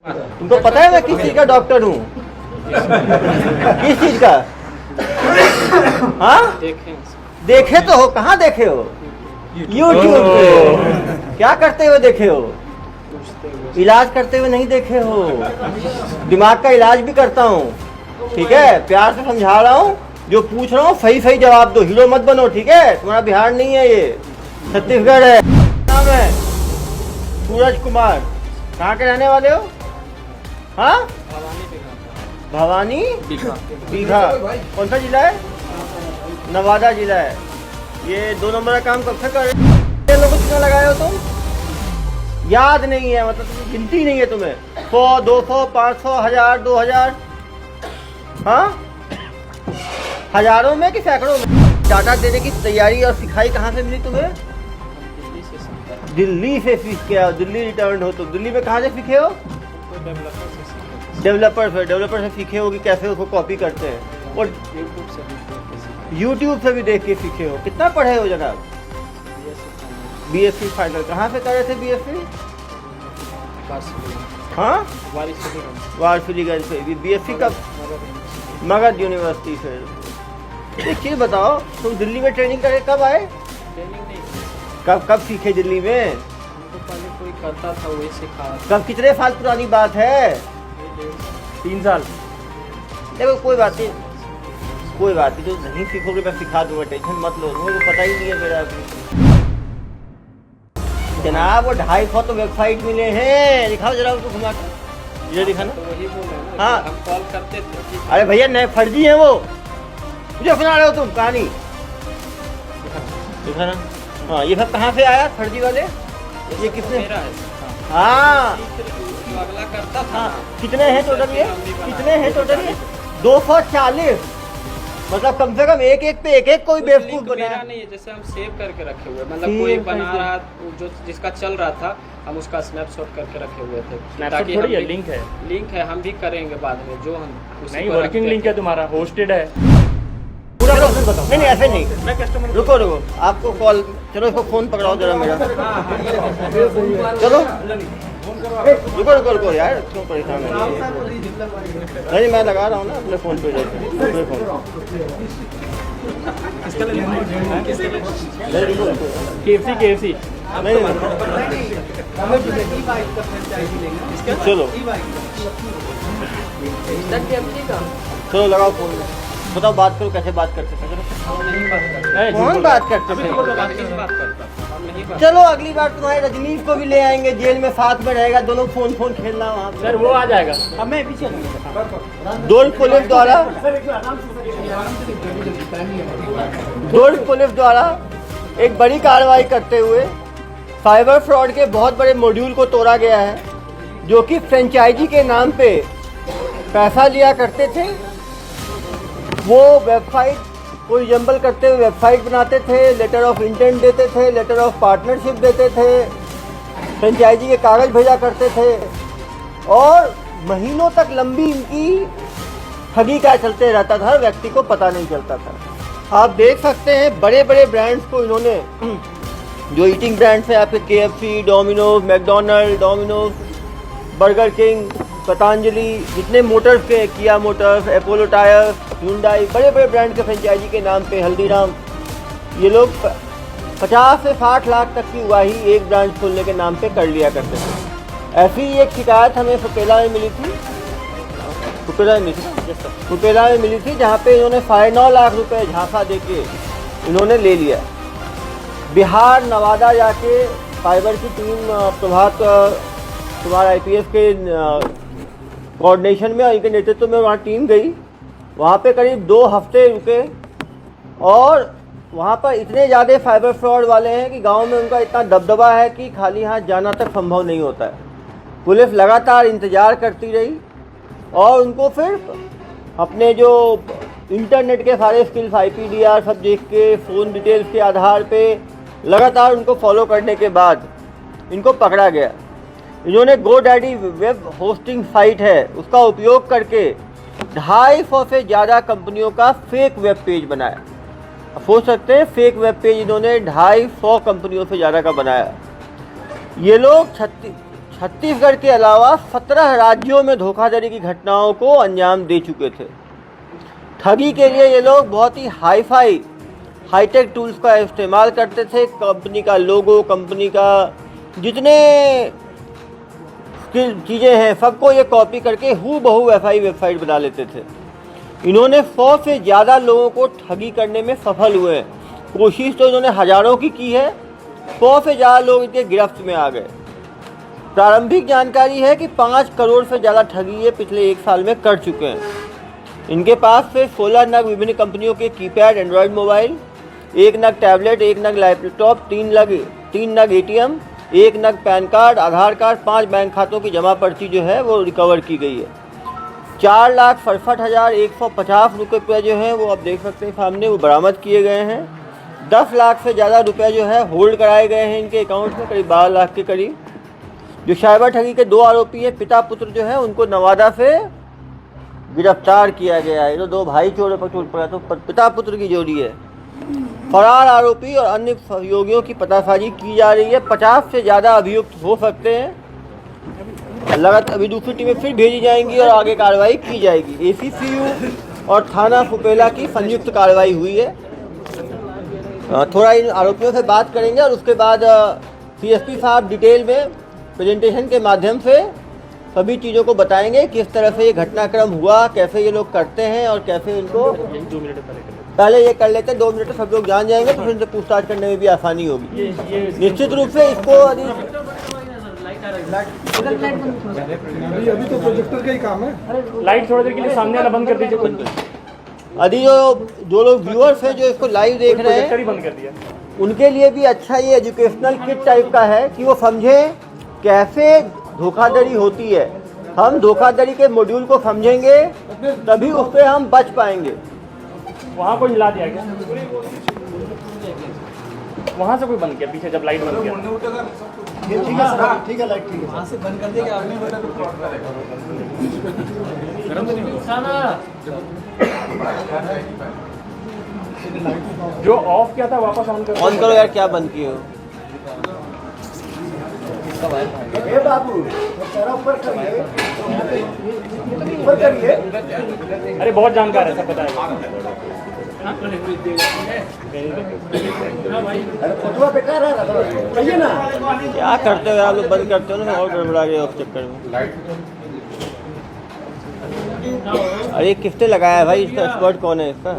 तुमको पता है मैं किस चीज का डॉक्टर हूँ? किस चीज का? हाँ देखे तो हो, कहाँ देखे हो? YouTube पे। क्या करते हुए देखे हो? इलाज करते हुए नहीं देखे हो। दिमाग का इलाज भी करता हूँ, ठीक है? प्यार से समझा रहा हूँ, जो पूछ रहा हूँ सही सही जवाब दो, हीरो मत बनो, ठीक है? तुम्हारा बिहार नहीं है, ये छत्तीसगढ़ है। नाम है सूरज कुमार। कहाँ के रहने वाले हो? हाँ भवानी बीघा। कौन सा जिला है? नवादा जिला है। ये 2 नंबर का काम कब से कर रहे हो? लोगों को कितना लगाए हो तुम? याद नहीं है, मतलब गिनती नहीं है तुम्हें? 100, 200, 500, 1000, 2000, हाँ हजारों में कि सैकड़ों में? डाटा देने की तैयारी और सिखाई कहाँ से मिली तुम्हें? दिल्ली से सीख के आओ। दिल्ली रिटर्न हो तुम। दिल्ली में कहाँ से सीखे हो? डेवलपर से सीखे हो कि कैसे उसको कॉपी करते हैं, और यूट्यूब से भी देख के सीखे हो। कितना पढ़े हो जनाब? BSc final. कहाँ से करे थे BSc? हाँ वारफिलीगंज से। BSc कब? मगध यूनिवर्सिटी से। एक चीज़ बताओ, तुम दिल्ली में ट्रेनिंग करे कब आए? ट्रेनिंग नहीं, कब सीखे दिल्ली में? हमको पहले कोई करता था वही सिखा। कब? कितने साल पुरानी बात है? 3 साल। देखो कोई बात नहीं, कोई बात नहीं, जो नहीं सीखोगे मैं सिखा दूंगा, टेंशन मत लो। मुझे पता ही नहीं है मेरा अभी जनाब। वो 250 तो वेबसाइट मिले हैं। दिखाओ जरा उसको घुमा कर, ये दिखाना। तो वही बोल रहे हैं ना, हाँ। हम कॉल करते थे। अरे भैया नए फर्जी हैं वो, मुझे सुना रहे हो तुम कहानी? दिखाना। हाँ ये सब कहाँ से आया फर्जी वाले? ये कितने? मेरा है। हाँ जो अगला करता था। हाँ कितने हैं टोटल ये? कितने हैं टोटल ये? 240। मतलब कम से कम एक पे कोई बेवकूफ मेरा बनाया। नहीं है, जैसे हम सेव करके रखे हुए, मतलब कोई बना रहा जो जिसका चल रहा था, हम उसका स्नैपशॉट करके रखे हुए थे, ताकि थोड़ी है, लिंक है। लिंक है, हम भी करेंगे बाद में, जो हम नहीं वर्किंग लिंक है तुम्हारा, होस्टेड है। पूरा प्रोसेस बताओ। नहीं ऐसे नहीं, रुको आपको कॉल, चलो इसको फोन पकड़ाओ जरा मेरा। चलो रुको यार, क्यों परेशान है? नहीं मैं लगा रहा हूँ ना अपने फ़ोन पे। KFC नहीं चलो लगाओ फोन। बताओ बात करो, कैसे बात करते थे? कौन बात करते थे? चलो अगली बार तुम्हारे रजनीश को भी ले आएंगे, जेल में साथ में रहेगा, दोनों फोन खेलना वहाँ। सर वो आ जाएगा। हमें भी चलेंगे। दुर्ग पुलिस द्वारा एक बड़ी कार्रवाई करते हुए साइबर फ्रॉड के बहुत बड़े मॉड्यूल को तोड़ा गया है, जो कि फ्रेंचाइजी के नाम पे पैसा लिया करते थे। वो वेबसाइट को रिजम्बल करते हुए वेबसाइट बनाते थे, लेटर ऑफ इंटेंट देते थे, लेटर ऑफ पार्टनरशिप देते थे, फ्रेंचाइजी के कागज़ भेजा करते थे, और महीनों तक लंबी इनकी ठगी का चलते रहता था, व्यक्ति को पता नहीं चलता था। आप देख सकते हैं बड़े बड़े ब्रांड्स को इन्होंने, जो ईटिंग ब्रांड्स हैं आपके KFC, Domino's, McDonald, burger king, Patanjali, जितने मोटर्स के, किया मोटर्स, अपोलो टायर्स, हुंडई, बड़े बड़े ब्रांड के फ्रेंचाइजी के नाम पे, हल्दीराम, ये लोग 50 से 60 लाख तक की उगाही एक ब्रांच खोलने के नाम पे कर लिया करते थे। ऐसी ही एक शिकायत हमें सुपेला में मिली थी, जहाँ पे इन्होंने 9.5 लाख रुपए झांसा देके इन्होंने ले लिया। बिहार, नवादा जाके साइबर की टीम, प्रभात कुमार IPS के कोऑर्डिनेशन में और इनके नेतृत्व में वहाँ टीम गई। वहाँ पे करीब 2 हफ्ते रुके, और वहाँ पर इतने ज़्यादा साइबर फ्रॉड वाले हैं कि गांव में उनका इतना दबदबा है कि खाली हाथ जाना तक संभव नहीं होता है। पुलिस लगातार इंतज़ार करती रही, और उनको फिर अपने जो इंटरनेट के सारे स्किल्स, IPDR सब देख के, फ़ोन डिटेल्स के आधार पे लगातार उनको फॉलो करने के बाद इनको पकड़ा गया। इन्होंने GoDaddy वेब होस्टिंग साइट है, उसका उपयोग करके 250 से ज़्यादा कंपनियों का फेक वेब पेज बनाया। अब सोच सकते हैं, फेक वेब पेज इन्होंने 250 कंपनियों से ज़्यादा का बनाया। ये लोग छत्तीसगढ़ के अलावा 17 राज्यों में धोखाधड़ी की घटनाओं को अंजाम दे चुके थे। ठगी के लिए ये लोग बहुत ही हाईटेक टूल्स का इस्तेमाल करते थे। कंपनी का लोगो, कंपनी का जितने चीज़ें हैं सबको ये कॉपी करके हूबहू FI वेबसाइट बना लेते थे। इन्होंने 100 से ज़्यादा लोगों को ठगी करने में सफल हुए हैं। कोशिश तो इन्होंने हज़ारों की है, 100 से ज़्यादा लोग इनके गिरफ्त में आ गए। प्रारंभिक जानकारी है कि 5 करोड़ से ज़्यादा ठगी ये पिछले 1 साल में कर चुके हैं। इनके पास से 16 नग विभिन्न कंपनियों के कीपैड एंड्रॉयड मोबाइल, 1 नग टैबलेट, 1 नग लैपटॉप, 3 नग ATM, 1 नग पैन कार्ड, आधार कार्ड, 5 बैंक खातों की जमा पर्ची जो है वो रिकवर की गई है। 4,67,150 रुपये जो है वो आप देख सकते हैं सामने, वो बरामद किए गए हैं। 10 लाख से ज़्यादा रुपये जो है होल्ड कराए गए हैं इनके अकाउंट में, करीब 12 लाख के करीब। जो साइबर ठगी के 2 आरोपी हैं, पिता पुत्र जो है, उनको नवादा से गिरफ्तार किया गया है। तो 2 भाई चोरों पर टूट पड़ा, तो पिता पुत्र की जोड़ी है। फरार आरोपी और अन्य सहयोगियों की पतासाजी की जा रही है। 50 से ज़्यादा अभियुक्त हो सकते हैं। लगातार अभी दूसरी टीमें फिर भेजी जाएंगी और आगे कार्रवाई की जाएगी। ACCU और थाना फुपेला की संयुक्त कार्रवाई हुई है। थोड़ा इन आरोपियों से बात करेंगे और उसके बाद CSP साहब डिटेल में प्रेजेंटेशन के माध्यम से सभी चीज़ों को बताएंगे, किस तरह से ये घटनाक्रम हुआ, कैसे ये लोग करते हैं और कैसे इनको। 2 मिनट पहले ये कर लेते हैं, 2 मिनट सब लोग जान जाएंगे तो फिर इनसे पूछताछ करने में भी आसानी होगी। निश्चित रूप से इसको अभी तो प्रोजेक्टर का ही काम है। लाइट थोड़ी देर के लिए सामने वाला बंद कर दीजिए। अभी जो लोग व्यूअर्स हैं जो इसको लाइव देख रहे प्रोजेक्टर ही हैं, बंद कर दिया। उनके लिए भी अच्छा ये एजुकेशनल किट टाइप का है कि वो समझें कैसे धोखाधड़ी होती है। हम धोखाधड़ी के मॉड्यूल को समझेंगे तभी उससे हम बच पाएंगे। वहाँ कोई हिला दिया क्या? वहाँ से कोई बंद किया पीछे जब लाइट बंद किया? ठीक है लाइट ठीक है। वहाँ से बंद कर दिया आपने बेटा तो जो ऑफ किया था वापस ऑन करो। ऑन करो यार, क्या बंद किए हो? ए बाबू जरा ऊपर करिए, ऊपर करिए। अरे बहुत जानकार है, सब पता है। अरे फोटो बेकार है, कहिए ना। क्या करते हो आप लोग? बंद करते हो ना, और गड़बड़ा गया उस चक्कर में। अरे किसने लगाया है भाई? इसका एक्सपर्ट कौन है इसका?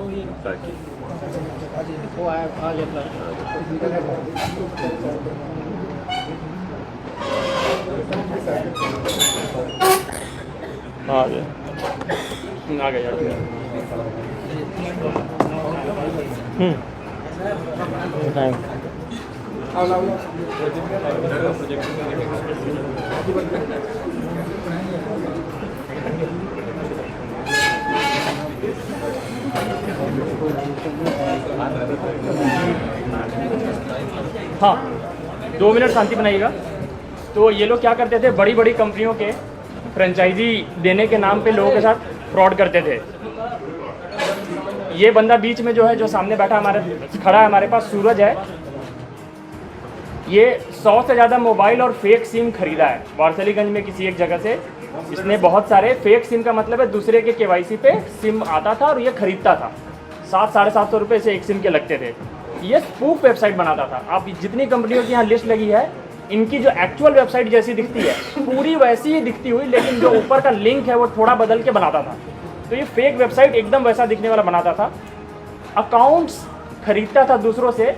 आ गया। हाँ, 2 मिनट शांति बनाइएगा। तो ये लोग क्या करते थे, बड़ी बड़ी कंपनियों के फ्रेंचाइजी देने के नाम पे लोगों के साथ फ्रॉड करते थे। ये बंदा बीच में जो है, जो सामने बैठा हमारे खड़ा है हमारे पास, सूरज है। ये 100 से ज़्यादा मोबाइल और फेक सिम खरीदा है वारसलीगंज में किसी एक जगह से। इसने बहुत सारे फेक सिम का मतलब है दूसरे के KYC पे सिम आता था और ये खरीदता था। 700-750 रुपये से एक सिम के लगते थे। ये स्पूफ वेबसाइट बनाता था। आप जितनी कंपनियों की यहाँ लिस्ट लगी है, इनकी जो एक्चुअल वेबसाइट जैसी दिखती है पूरी वैसी ही दिखती हुई, लेकिन जो ऊपर का लिंक है वो थोड़ा बदल के बनाता था। तो ये फेक वेबसाइट एकदम वैसा दिखने वाला बनाता था। अकाउंट्स खरीदता था दूसरों से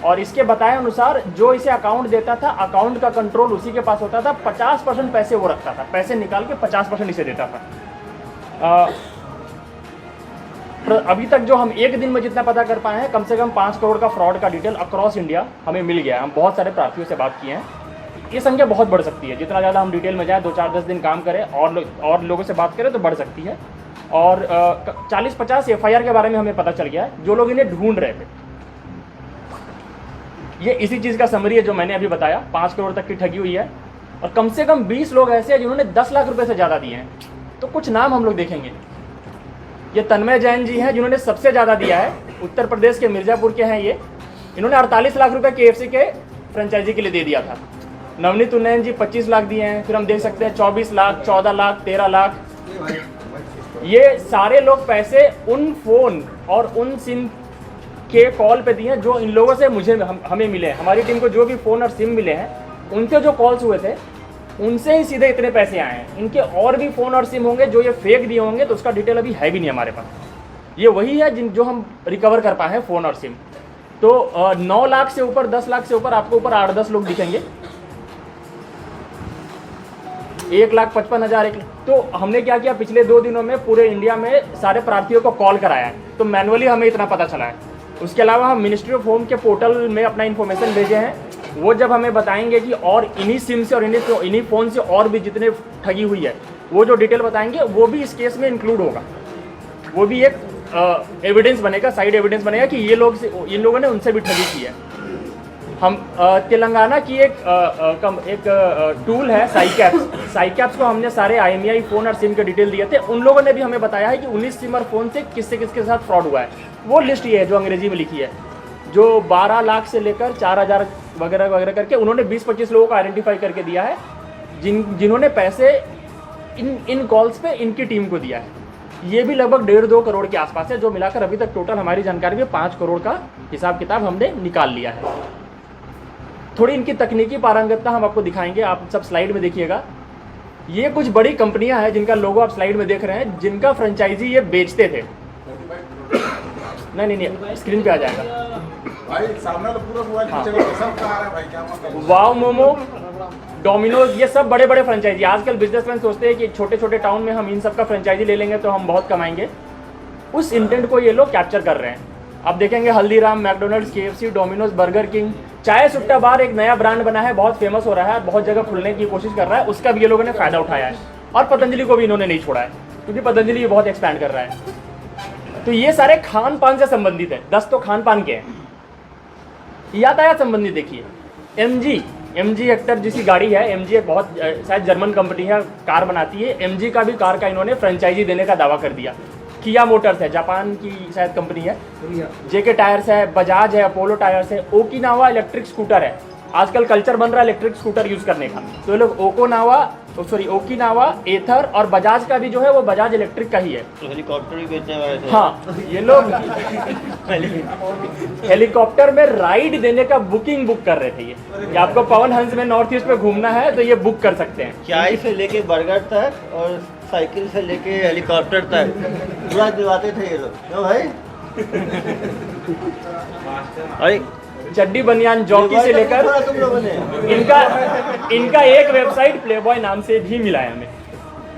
और इसके बताए अनुसार जो इसे अकाउंट देता था, अकाउंट का कंट्रोल उसी के पास होता था। 50% पैसे वो रखता था, पैसे निकाल के 50% इसे देता था। अभी तक जो हम एक दिन में जितना पता कर पाए हैं, कम से कम 5 करोड़ का फ्रॉड का डिटेल अक्रॉस इंडिया हमें मिल गया है। हम बहुत सारे प्रार्थियों से बात किए हैं। ये संख्या बहुत बढ़ सकती है, जितना ज़्यादा हम डिटेल में जाएँ, 2-4-10 दिन काम करें और लोगों से बात करें तो बढ़ सकती है। और 40-50 FIR के बारे में हमें पता चल गया है, जो लोग इन्हें ढूंढ रहे थे। ये इसी चीज़ का समरी है जो मैंने अभी बताया। 5 करोड़ तक की ठगी हुई है और कम से कम 20 लोग ऐसे हैं जिन्होंने 10 लाख रुपए से ज़्यादा दिए हैं। तो कुछ नाम हम लोग देखेंगे। ये तन्मय जैन जी हैं जिन्होंने सबसे ज़्यादा दिया है, उत्तर प्रदेश के मिर्ज़ापुर के हैं ये। इन्होंने 48 लाख रुपए KFC के फ्रेंचाइजी के लिए दे दिया था। नवनीत उन्नयन जी 25 लाख दिए हैं, फिर हम देख सकते हैं 24 लाख, 14 लाख, 13 लाख। ये सारे लोग पैसे उन फ़ोन और उन सिम के कॉल पे दिए हैं जो इन लोगों से हमें मिले हैं। हमारी टीम को जो भी फ़ोन और सिम मिले हैं उनके जो कॉल्स हुए थे उनसे ही सीधे इतने पैसे आए हैं। इनके और भी फ़ोन और सिम होंगे जो ये फेक दिए होंगे, तो उसका डिटेल अभी है भी नहीं हमारे पास। ये वही है जो हम रिकवर कर पाए हैं फ़ोन और सिम। तो 9 लाख से ऊपर, 10 लाख से ऊपर आपको ऊपर 8-10 लोग दिखेंगे। 1,55,000 1 लाख। तो हमने क्या किया, पिछले 2 दिनों में पूरे इंडिया में सारे प्रार्थियों को कॉल कराया है, तो मैनुअली हमें इतना पता चला है। उसके अलावा हम मिनिस्ट्री ऑफ होम के पोर्टल में अपना इन्फॉर्मेशन भेजे हैं, वो जब हमें बताएंगे कि और इन्हीं सिम से और इन्हीं फ़ोन से और भी जितने ठगी हुई है, वो जो डिटेल बताएंगे वो भी इस केस में इंक्लूड होगा। वो भी एक एविडेंस बनेगा, साइड एविडेंस बनेगा कि इन लोगों ने उनसे भी ठगी की है। हम तेलंगाना की एक टूल है साइकैप्स को हमने सारे IMEI फ़ोन और सिम के डिटेल दिए थे। उन लोगों ने भी हमें बताया है कि 19 सिम और फ़ोन से किसके साथ फ्रॉड हुआ है। वो लिस्ट ये है जो अंग्रेजी में लिखी है, जो 12 लाख से लेकर 4,000 वगैरह वगैरह करके उन्होंने 20-25 लोगों को आइडेंटिफाई करके दिया है जिन्होंने पैसे इन कॉल्स पे इनकी टीम को दिया है। ये भी लगभग 1.5-2 करोड़ के आसपास है, जो मिलाकर अभी तक टोटल हमारी जानकारी में 5 करोड़ का हिसाब किताब हमने निकाल लिया है। थोड़ी इनकी तकनीकी पारंगतता हम आपको दिखाएंगे, आप सब स्लाइड में देखिएगा। ये कुछ बड़ी कंपनियां हैं जिनका लोगो आप स्लाइड में देख रहे हैं, जिनका फ्रेंचाइजी ये बेचते थे। नहीं स्क्रीन पे आ जाएगा भाई, सामने तो पूरा हुआ हाँ। चलो सब कहा रहा है भाई, क्या मतलब वाव मोमो, डोमिनोज, ये सब बड़े बड़े फ्रेंचाइजी। आजकल बिजनेसमैन सोचते हैं कि छोटे छोटे टाउन में हम इन सब का फ्रेंचाइजी ले लेंगे तो हम बहुत कमाएंगे। उस इंटेंट को ये लोग कैप्चर कर रहे हैं। आप देखेंगे Haldiram, McDonald's, KFC, Domino's, burger king, चाय सुट्टा बार एक नया ब्रांड बना है, बहुत फेमस हो रहा है, बहुत जगह खुलने की कोशिश कर रहा है, उसका भी ये लोगों ने फायदा उठाया है। और पतंजलि को भी इन्होंने नहीं छोड़ा है, क्योंकि पतंजलि बहुत एक्सपैंड कर रहा है। तो ये सारे खान पान से संबंधित है, 10 तो खान पान के हैं। यातायात संबंधित देखिए, MG हेक्टर जिसकी गाड़ी है, MG एक बहुत शायद जर्मन कंपनी है, कार बनाती है। MG का भी कार का इन्होंने फ्रेंचाइजी देने का दावा कर दिया। किया मोटर्स है, जापान की शायद कंपनी है, JK टायर्स है, बजाज है, अपोलो टायर्स है, ओकिनावा इलेक्ट्रिक स्कूटर है। आजकल कल्चर बन रहा है इलेक्ट्रिक स्कूटर यूज़ करने का, तो ये लोग ओकिनावा, एथर और बजाज का भी जो है वो बजाज इलेक्ट्रिक का ही है। तो हेलीकॉप्टर भी बेचने वाले थे। हाँ, ये लोग हेलीकॉप्टर में राइड देने का बुक कर रहे थे। ये आपको पवन हंस में नॉर्थ ईस्ट में घूमना है तो ये बुक कर सकते हैं। चाय से लेके बर्गर तक और साइकिल से लेके हेलीकॉप्टर तक पूरा दिलवाते थे ये लोग, क्यों भाई? अरे चड्डी बनियान जॉकी से लेकर तुम लोगों ने इनका एक वेबसाइट प्लेबॉय नाम से भी मिला है हमें।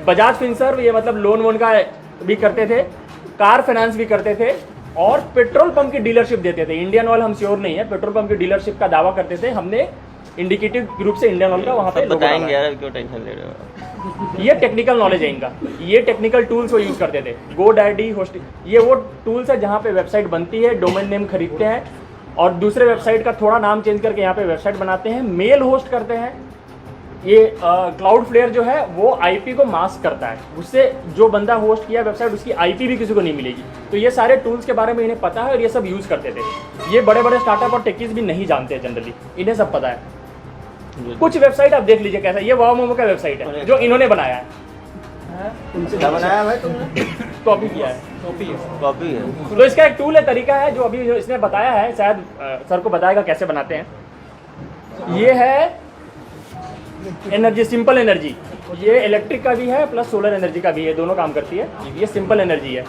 बजाज फिनसर्व, ये मतलब लोन वोन का भी करते थे, कार फाइनेंस भी करते थे, और पेट्रोल पंप की डीलरशिप देते थे। इंडियन ऑयल हम श्योर नहीं है, पेट्रोल पंप की डीलरशिप का दावा करते थे। हमने इंडिकेटिव ग्रुप से इंडियन ऑयल का वहाँ पे बताएंगे यार, क्यों टेंशन ले रहे हो? ये टेक्निकल नॉलेज है इनका। ये टेक्निकल टूल्स वो यूज़ करते थे, GoDaddy, होस्टिंग, ये वो टूल्स है जहाँ पे वेबसाइट बनती है, डोमेन नेम खरीदते हैं और दूसरे वेबसाइट का थोड़ा नाम चेंज करके यहाँ पे वेबसाइट बनाते हैं, मेल होस्ट करते हैं। ये क्लाउडफ्लेयर जो है वो IP को मास्क करता है, उससे जो बंदा होस्ट किया वेबसाइट उसकी IP भी किसी को नहीं मिलेगी। तो ये सारे टूल्स के बारे में इन्हें पता है और ये सब यूज़ करते थे। ये बड़े बड़े स्टार्टअप और टेकीज भी नहीं जानते हैं जनरली, इन्हें सब पता है। कुछ वेबसाइट आप देख लीजिए कैसा, ये वाव मोमो का वेबसाइट है जो इन्होंने बनाया है। क्या बनाया भाई तुमने? कॉपी किया है, कॉपी है। तो इसका एक टूल है, तरीका है जो अभी जो इसने बताया है, शायद सर को बताएगा कैसे बनाते हैं। ये है एनर्जी, सिंपल एनर्जी। ये इलेक्ट्रिक का भी है प्लस सोलर एनर्जी का भी है, दोनों काम करती है। ये सिंपल एनर्जी है।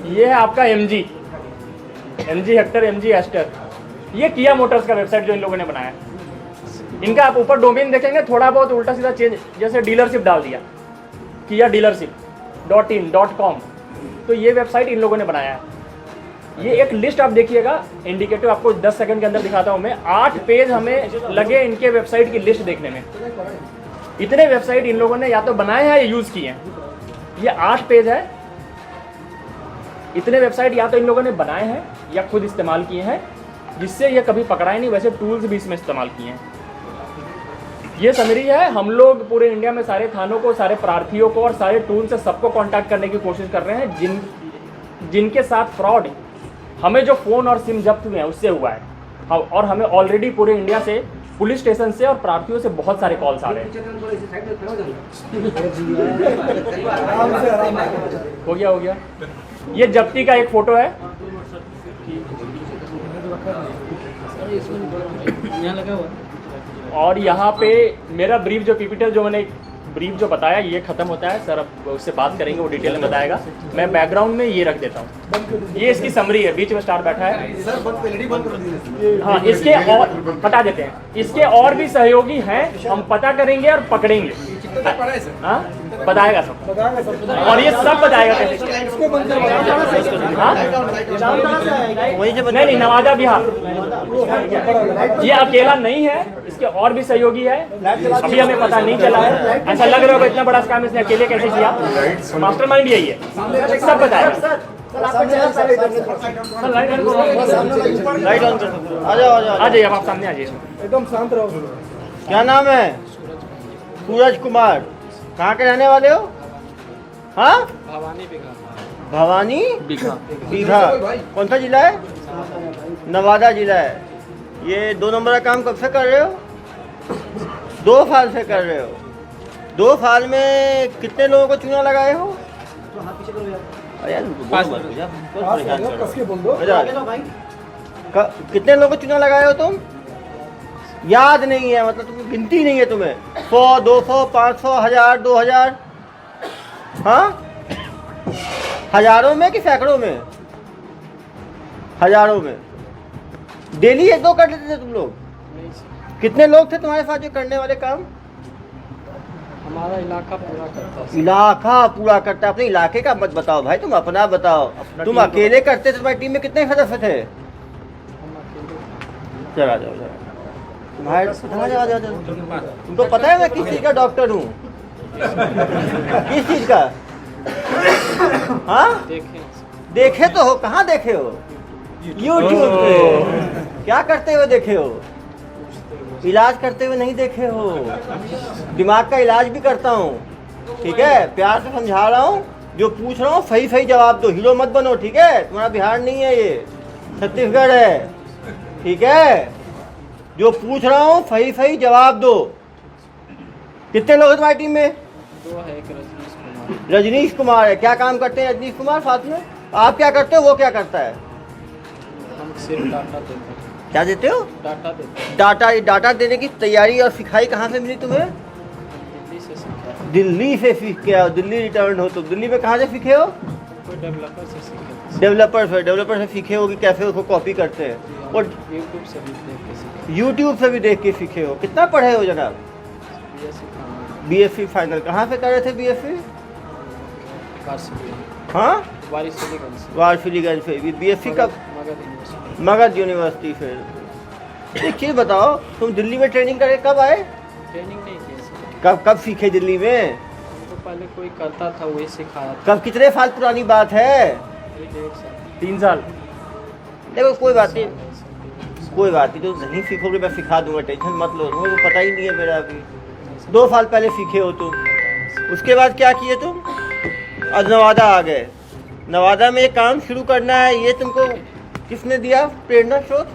ये है आपका MG हेक्टर, MG एस्टर। ये किया मोटर्स का वेबसाइट जो इन लोगों ने बनाया। इनका आप ऊपर डोमेन देखेंगे थोड़ा बहुत उल्टा सीधा चेंज, जैसे डीलरशिप डाल दिया, किया dealership.in.com, तो ये वेबसाइट इन लोगों ने बनाया है। ये एक लिस्ट आप देखिएगा, इंडिकेटिव आपको 10 सेकंड के अंदर दिखाता हूँ मैं। 8 पेज हमें लगे इनके वेबसाइट की लिस्ट देखने में। इतने वेबसाइट इन लोगों ने या तो बनाए हैं या यूज़ किए हैं। ये 8 पेज है। इतने वेबसाइट या तो इन लोगों ने बनाए हैं या खुद इस्तेमाल किए हैं, जिससे ये कभी पकड़ाए नहीं। वैसे टूल्स भी इसमें इस्तेमाल किए हैं। ये समरी है। हम लोग पूरे इंडिया में सारे थानों को, सारे प्रार्थियों को और सारे टूल से सबको कांटेक्ट करने की कोशिश कर रहे हैं जिनके साथ फ्रॉड, हमें जो फ़ोन और सिम जब्त हुए हैं उससे हुआ है। और हमें ऑलरेडी पूरे इंडिया से पुलिस स्टेशन से और प्रार्थियों से बहुत सारे कॉल्स आ रहे हैं। हो गया। ये जब्ती का एक फोटो है। और यहाँ पे मेरा ब्रीफ जो पीपीटी जो मैंने ब्रीफ जो बताया ये खत्म होता है सर, अब उससे बात करेंगे, वो डिटेल में बताएगा। मैं बैकग्राउंड में ये रख देता हूँ, ये इसकी समरी है, बीच में स्टार बैठा है। हाँ, इसके और हटा देते हैं, इसके और भी सहयोगी हैं, हम पता करेंगे और पकड़ेंगे। हाँ, बताएगा सब, और ये सब बताएगा कैसे। हाँ? नहीं, नवादा बिहार, ये अकेला नहीं है, इसके और भी सहयोगी है, अभी हमें पता नहीं चला है। ऐसा लग रहा होगा इतना बड़ा काम इसने अकेले कैसे किया, मास्टरमाइंड यही है, सब बताएगा। लाइट ऑन कर दो। आ जाइए, अब आप सामने आ जाइए। एकदम शांत रहो। क्या नाम है? सूरज कुमार। कहाँ के रहने वाले हो? हाँ, भवानी बीघा। कौन सा जिला है? नवादा जिला है। ये 2 नंबर का काम कब से कर रहे हो? 2 साल से कर रहे हो। 2 साल में कितने लोगों को चूना लगाए हो? कितने लोगों को चूना लगाए हो तुम? याद नहीं है, मतलब तुम्हें गिनती नहीं है तुम्हें? 100, 200, 500, 1000, 2000? हाँ, हजारों में कि सैकड़ों में? हजारों में। डेली 1-2 कर लेते थे तुम लोग? कितने लोग थे तुम्हारे साथ जो करने वाले काम? हमारा इलाका पूरा करता है। इलाका पूरा करता है। अपने इलाके का मत बताओ भाई, तुम अपना बताओ। तुम अकेले करते थे, तुम्हारी टीम में कितने सदस्य थे? चला जाओ तुम्हारे, तुमको पता है मैं किस चीज का डॉक्टर हूँ? किस चीज का? हाँ, देखे तो हो, कहाँ देखे हो? YouTube पे। क्या करते हुए देखे हो? इलाज करते हुए नहीं देखे हो। दिमाग का इलाज भी करता हूँ, ठीक है? प्यार से समझा रहा हूँ, जो पूछ रहा हूँ सही सही जवाब दो, हीरो मत बनो, ठीक है? तुम्हारा बिहार नहीं है, ये छत्तीसगढ़ है, ठीक है? जो पूछ रहा हूँ सही सही जवाब दो। कितने लोग हैं तुम्हारी टीम में? 2 है, एक रजनीश कुमार। रजनीश कुमार है। क्या काम करते हैं रजनीश कुमार साथ में? आप क्या करते हो, वो क्या करता है? हम सिर्फ डाटा देते हैं। क्या देते हो? डाटा देते हैं। डाटा देने की तैयारी और सिखाई कहाँ से मिली तुम्हें? दिल्ली से सीखा। दिल्ली से सीख के आओ। दिल्ली रिटर्न हो तो दिल्ली में कहाँ से सीखे हो? कोई डेवलपर से सीखे। डेवलपर से सीखे हो कि कैसे उसको कॉपी करते हैं? और यूट्यूब से भी देख के सीखे। यूट्यूब से भी देख के सीखे हो। कितना पढ़े हो जनाब? BSc final. कहाँ से कर रहे थे BSc? हाँ, वारसिलीगंज से। BSc कब? मगध यूनिवर्सिटी से। एक चीज़ बताओ, तुम दिल्ली में ट्रेनिंग करके कब आए? ट्रेनिंग नहीं की। कब सीखे दिल्ली में? तो पहले कोई करता था, वही सिखाया था। कब, कितने साल पुरानी बात है? 1.5 साल। 3 साल। देखो कोई बात नहीं, कोई बात नहीं, तो नहीं सीखोगे मैं सिखा दूंगा, टेंशन मत लो। मुझे पता ही नहीं है मेरा अभी। 2 साल पहले सीखे हो तुम। उसके बाद क्या किए तुम? आज नवादा आ गए। नवादा में ये काम शुरू करना है, ये तुमको किसने दिया प्रेरणा स्रोत?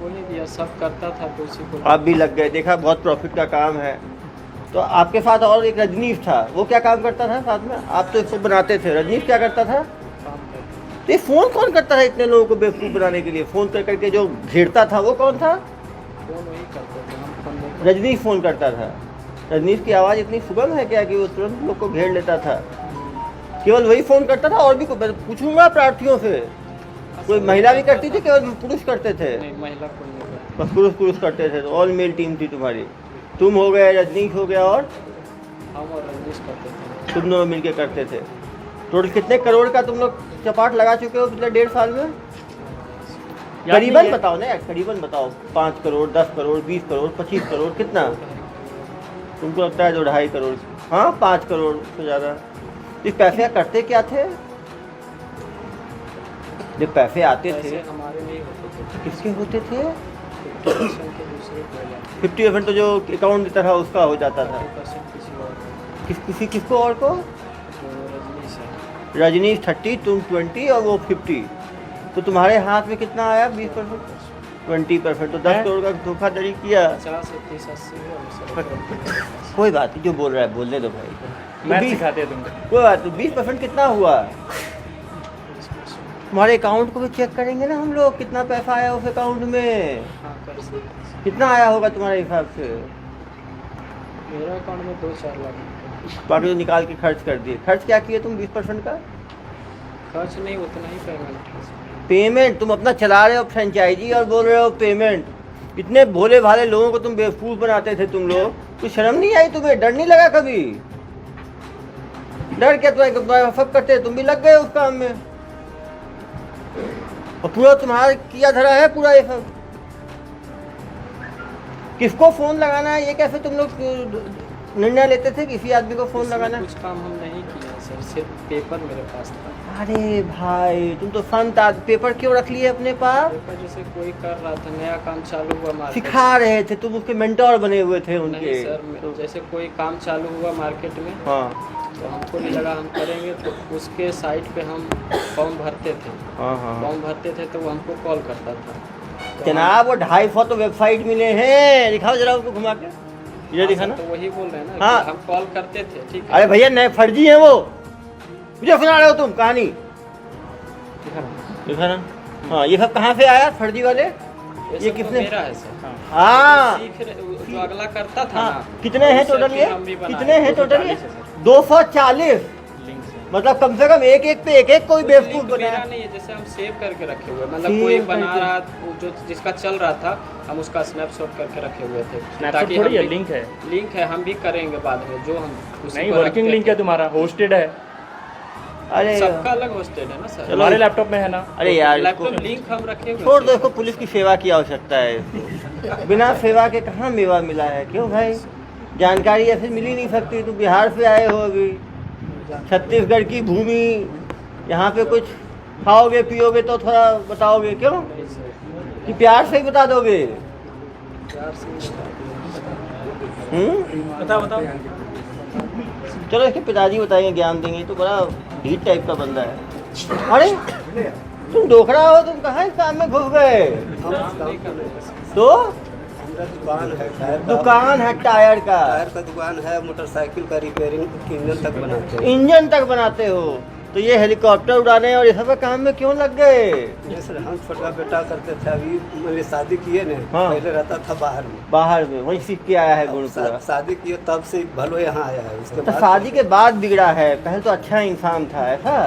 कोई नहीं दिया, सब करता था तो उसी को। आप भी लग गए। देखा, बहुत प्रॉफिट का काम है। तो आपके साथ और एक रजनीश था, वो क्या काम करता था साथ में? आप तो इसको बनाते थे, रजनीश क्या करता था? काम करता। तो ये फ़ोन कौन करता था इतने लोगों को बेवकूफ़ बनाने के लिए? फ़ोन कर करके जो घेरता था वो कौन था? फोन वही करते थे, हम फोन नहीं। रजनीश फ़ोन करता था। रजनीश की आवाज़ इतनी सुगम है क्या कि वो तुरंत लोग को घेर लेता था? केवल वही फ़ोन करता था? और भी पूछूंगा प्रार्थियों से, कोई महिला भी करती थी, केवल पुरुष करते थे? नहीं, महिला कोई नहीं करता। बस पुरुष करते थे। तो ऑल मेल टीम थी तुम्हारी। तुम हो गए, रजनीश हो गया, और हम और रजनीश करते थे। तुम दोनों मिलके करते थे। टोटल कितने करोड़ का तुम लोग चपाट लगा चुके हो पिछले 1.5 साल में? करीबन बताओ ना यार, करीबन बताओ। 5 करोड़, 10 करोड़, 20 करोड़, 25 करोड़, कितना तुमको लगता है? 2-2.5 करोड़। हाँ, 5 करोड़ से ज़्यादा। इस पैसे करते क्या थे? जब पैसे आते थे हमारे नहीं होते थे। किसके होते थे? 50% के दूसरे को हो जाते। 50% तो जो अकाउंट की तरह उसका हो जाता था। 50% किसी और को। किसको और को? जो रजनीश है। रजनीश 30, तुम 20 और वो 50। तो तुम्हारे हाथ में कितना आया? 20%। 20%, तो 10 करोड़ का धोखाधड़ी किया। 50 30 80 है कोई बात नहीं, जो बोल रहा है बोलने दो भाई। तो मैथ 20 सिखाते हैं तुमको। कोई बात नहीं, 20% कितना हुआ? तुम्हारे अकाउंट को भी चेक करेंगे ना हम लोग, कितना पैसा आया उस अकाउंट में, हाँ कर सकते हैं। कितना आया होगा तुम्हारे हिसाब से? मेरा अकाउंट में 2-4 लाख। बाकी तो निकाल के खर्च कर दिए। खर्च क्या किए तुम 20% का? खर्च नहीं, उतना ही पेमेंट। पेमेंट तुम अपना चला रहे हो फ्रेंचाइजी और बोल रहे हो पेमेंट। इतने भोले भाले लोगों को तुम बेवकूफ़ बनाते थे तुम लोग, कुछ शर्म नहीं आई तुम्हें? डर नहीं लगा कभी? डर क्या? तुम्हारे सब करते तुम भी लग गए उस काम में, और पूरा तुम्हारा किया धरा है पूरा ये सब। किसको फोन लगाना है ये कैसे तुम लोग निर्णय लेते थे? किसी आदमी को फोन लगाना? कुछ काम हम नहीं किया सर, सिर्फ पेपर मेरे पास था। अरे भाई तुम तो संत आदमी, पेपर क्यों रख लिए अपने पास? पेपर जैसे कोई कर रहा था, नया काम चालू हुआ मार्केट, सिखा रहे थे तुम, उसके मेंटोर बने हुए थे उनके। नहीं सर, जैसे कोई काम चालू हुआ मार्केट में, हाँ तो हमको नहीं लगा हम करेंगे, तो उसके साइट पे हम फॉर्म भरते थे। हाँ हाँ। फॉर्म भरते थे तो वो हमको कॉल करता था। तो जनाब वो 250 तो वेबसाइट मिले हैं, दिखाओ जरा उसको घुमा के, ये हाँ दिखा सर, ना। तो वही बोल रहे हैं ना हाँ। कि हम कॉल करते थे, ठीक है। अरे भैया नए फर्जी हैं वो, मुझे सुना रहे हो तुम कहानी? दिखा ना। हाँ ये सब कहाँ से आया फर्जी वाले? ये ये सब तो किसने? मेरा है सर। हाँ जो अगला करता था हाँ, ना, कितने हैं उससे टोटल ये? फिर हम भी बनाए। कितने हैं टोटल ये? 240 है सर। 240। लिंक से। मतलब कम से कम एक एक पे एक कोई बेवकूफ लिंक मेरा बनाया। नहीं है, जैसे हम सेव करके रखे हुए, मतलब सेव कोई बना करके। रहा, जो जिसका चल रहा था, हम उसका स्नैपशॉट करके रखे हुए थे, स्नैपशॉट थोड़ी है, हम भी- लिंक है। लिंक है, हम भी करेंगे बाद में, जो हम उसी नहीं, पर वर्किंग रखते लिंक है थे। तुम्हारा, होस्टेड है। अरे सबका अलग होस्टेड है ना सर। तुम्हारे लैपटॉप में है ना। अरे यार इसको लैपटॉप लिंक हम रखे हुए छोड़ दो, हैं। इसको पुलिस की सेवा की आवश्यकता है इसको। बिना सेवा के कहाँ मेवा मिला है? क्यों भाई? जानकारी ऐसे मिल ही नहीं सकती। तुम बिहार से आए हो अभी, छत्तीसगढ़ की भूमि, यहाँ पे कुछ खाओगे पियोगे तो थोड़ा बताओगे क्यों? नहीं सर, कि प्यार से ही बता दोगे? प्यार से बताओ। चलो इसके पिताजी बताएंगे, ज्ञान देंगे। तो बड़ा ढीठ टाइप का बंदा है। अरे तुम डोखरा हो, तुम कहाँ इस काम में घुस गए? काम नहीं कर रहे हैं सर। तो दुकान है टायर का। दुकान है टायर का, टायर का दुकान है, मोटरसाइकिल का रिपेयरिंग, इंजन तक बनाते हैं। इंजन तक बनाते हो। तो ये हेलीकॉप्टर उड़ाने और ये सब काम में क्यों लग गए? नहीं सर, हम छोटा बेटा करते थे, अभी मैंने शादी किए ने, हाँ। पहले रहता था बाहर में। बाहर में वही सीख के आया है गुण पूरा। शादी किए तब से भलो यहाँ आया है। उसके तो बाद शादी के बाद बिगड़ा है, पहले तो अच्छा इंसान था ऐसा?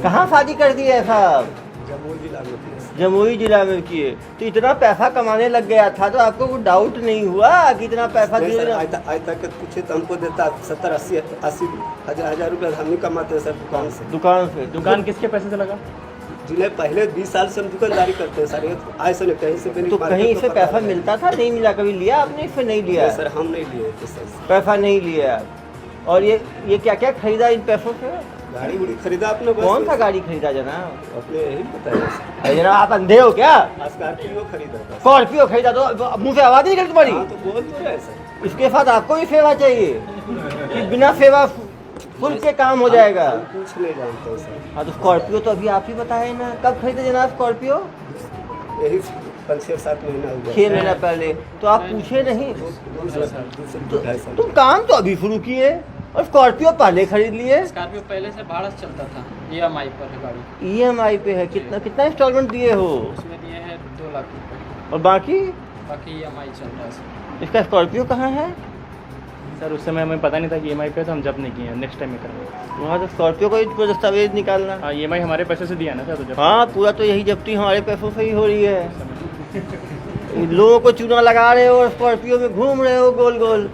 कहाँ शादी कर दी ऐसा? जमुई जिला में थे। जमुई जिला में किए। तो इतना पैसा कमाने लग गया था, तो आपको कोई डाउट नहीं हुआ कि इतना पैसा नहीं सर, किए? आज तक पूछे तो हमको देता 70-80 हजार रुपया हम ही कमाते हैं सर दुकान से। दुकान से? दुकान किसके पैसे से लगा? जिन्हें पहले 20 साल से हम दुकानदारी करते हैं सर, ये आज से नहीं, कहीं से भी नहीं। तो मार्केट कहीं में इससे पता पैसा नहीं। मिलता था? नहीं मिला? कभी लिया आपने इससे? नहीं लिया नहीं सर, हम नहीं लिए थे सर। पैसा नहीं लिया। और ये क्या क्या खरीदा इन पैसों से? गाड़ी उड़ी खरीदा आपने? बस कौन सा गाड़ी खरीदा जनाब? अपने यही बताया सर। अरे जनाब आप अंधे हो क्या? स्कॉर्पियो खरीदा था। स्कॉर्पियो खरीदा? तो मुंह से आवाज नहीं निकली तुम्हारी? हाँ तो बोल तो रहे सर। इसके साथ आपको भी सेवा चाहिए कि बिना सेवा फुल के काम हो जाएगा? हम कुछ नहीं जानते सर। हाँ तो स्कॉर्पियो तो अभी आप ही बताए ना। कब खरीदे जनाब स्कॉर्पियो? यही 5-6-7 महीना हो गया। 6 महीना पहले। तो आप पूछे नहीं? दूसरे 2-2.5 साल। तुम काम तो अभी शुरू किए और स्कॉर्पियो पहले खरीद लिए। स्कॉर्पियो पहले से भाड़ा चलता था, EMI पर है गाड़ी। EMI पे है? कितना इंस्टॉलमेंट दिए हो? उसमें दिए हैं 2 लाख रुपए, और बाकी बाकी EMI चल रहा है सर। इसका स्कॉर्पियो कहाँ है? सर उस समय हमें पता नहीं था कि EMI पे, तो हम जब नहीं किए, नेक्स्ट टाइम में करेंगे। वहाँ तो स्कॉर्पियो का दस्तावेज निकालना। हाँ, EMI हमारे पैसे से दिया ना सर, तो जब हाँ पूरा तो यही जब्ती हमारे पैसों से ही हो रही है। इन लोगों को चूना लगा रहे हो और स्कॉर्पियो में घूम रहे हो गोल गोल।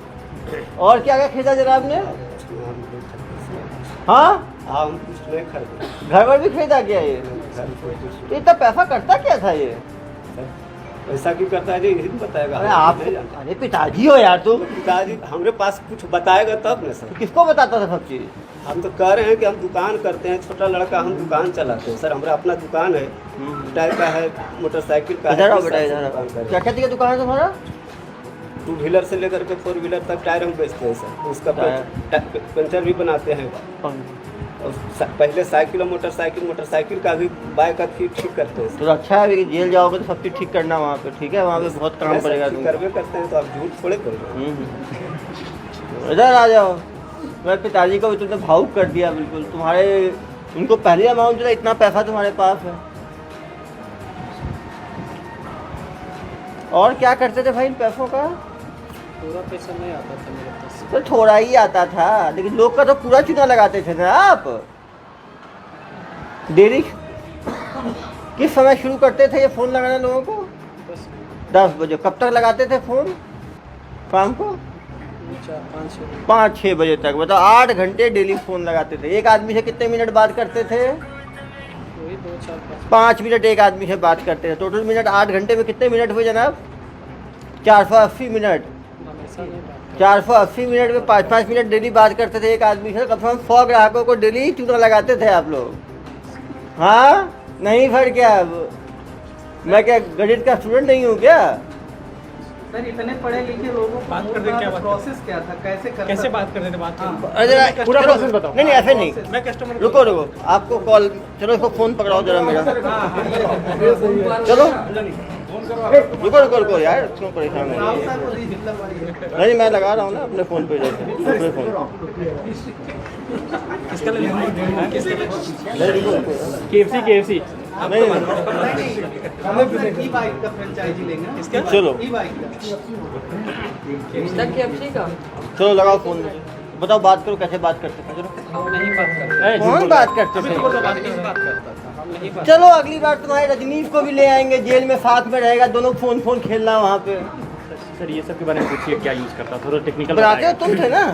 और क्या क्या खरीदा जनाब ने? हाँ हम कुछ नहीं खरीदे। घर पर भी खरीदा क्या ये? घर पे कुछ- तो इतना पैसा करता क्या था ये? ऐसा क्यों करता है जी, यही तो बताएगा। अरे हम आप, नहीं जानते। अरे पिताजी हो यार तुम। पिताजी हमारे पास कुछ बताएगा तब न सर। किसको बताता था सब चीज? हम तो कह रहे हैं कि हम दुकान करते हैं, छोटा लड़का, हम दुकान चलाते हैं सर। हमारा अपना दुकान है, टायर का है, मोटरसाइकिल का है। इधर आओ 20 बेटा, साल से इधर दुकान आओ। कर रहे क्या क्या चीज़ दुकान है तुम्हारा? हैं। 2 व्हीलर से लेकर के 4 व्हीलर तक टायर हम बेचते हैं सर। उसका टायर। पंचर भी बनाते हैं। और पहले साइकिल और मोटरसाइकिल का भी बाइक का ठीक करते हैं। तो अच्छा है कि जेल जाओगे तो सब चीज़ ठीक करना वहाँ पे, ठीक है? वहाँ पे बहुत काम पड़ेगा तुमको। करवे करते हैं तो आप झूठ थोड़े बोल रहे हैं। इधर आ जाओ। मेरे पिताजी को भी तुमने भावुक कर दिया बिल्कुल। तुम्हारे उनको पहले अमाउंट जो इतना पैसा तुम्हारे पास है। और क्या करते थे भाई इन पैसों का? पूरा पैसा नहीं आता था मेरे पास। तो थोड़ा ही आता था, लेकिन लोग का तो पूरा चूना लगाते थे ना आप। डेली किस समय शुरू करते थे ये फ़ोन लगाना लोगों को? बस 10 बजे। कब तक लगाते थे फ़ोन? शाम को 5-6 बजे तक। बताओ 8 घंटे डेली फ़ोन लगाते थे। एक आदमी से कितने मिनट बात करते थे? वही 2-4-5 5 मिनट एक आदमी से बात करते थे। टोटल मिनट 8 घंटे में कितने मिनट हुए जनाब? 480 मिनट। हमेशा नहीं बात 480 मिनट में 5-5 मिनट डेली बात करते थे एक आदमी से। कम से कम 100 ग्राहकों को डेली चूना लगाते थे आप लोग। हाँ, नहीं फिर क्या? मैं क्या गणित का स्टूडेंट नहीं हूँ क्या? सर इतने पढ़े लिखे लोगों को बात करने क्या प्रोसेस क्या था, कैसे बात करते थे? बात अरे जरा पूरा चलो, प्रोसेस बताओ। नहीं ऐसे नहीं, मैं कस्टमर रुको आपको कॉल, चलो इसको फ़ोन पकड़ाओ जरा मेरा। चलो रुको यार, क्यों परेशान हो रहे हो? नहीं मैं लगा रहा हूँ ना अपने फ़ोन पे, जैसे अपने फ़ोन। KFC नहीं ई बाइक का फ्रेंचाइजी लेंगे। चलो ई बाइक का चलो लगाओ फ़ोन। बताओ बात करो, कैसे बात करते थे? चलो हम नहीं बात करते। कौन बात करते थे? नहीं बात करता था, हम नहीं बात। चलो अगली बार तुम्हारे रजनीश को भी ले आएंगे, जेल में साथ में रहेगा, दोनों फोन खेलना वहाँ पे। सर ये सब के बारे में पूछिए, क्या यूज़ करता? थोड़ा टेक्निकल बनाते हो तुम थे ना?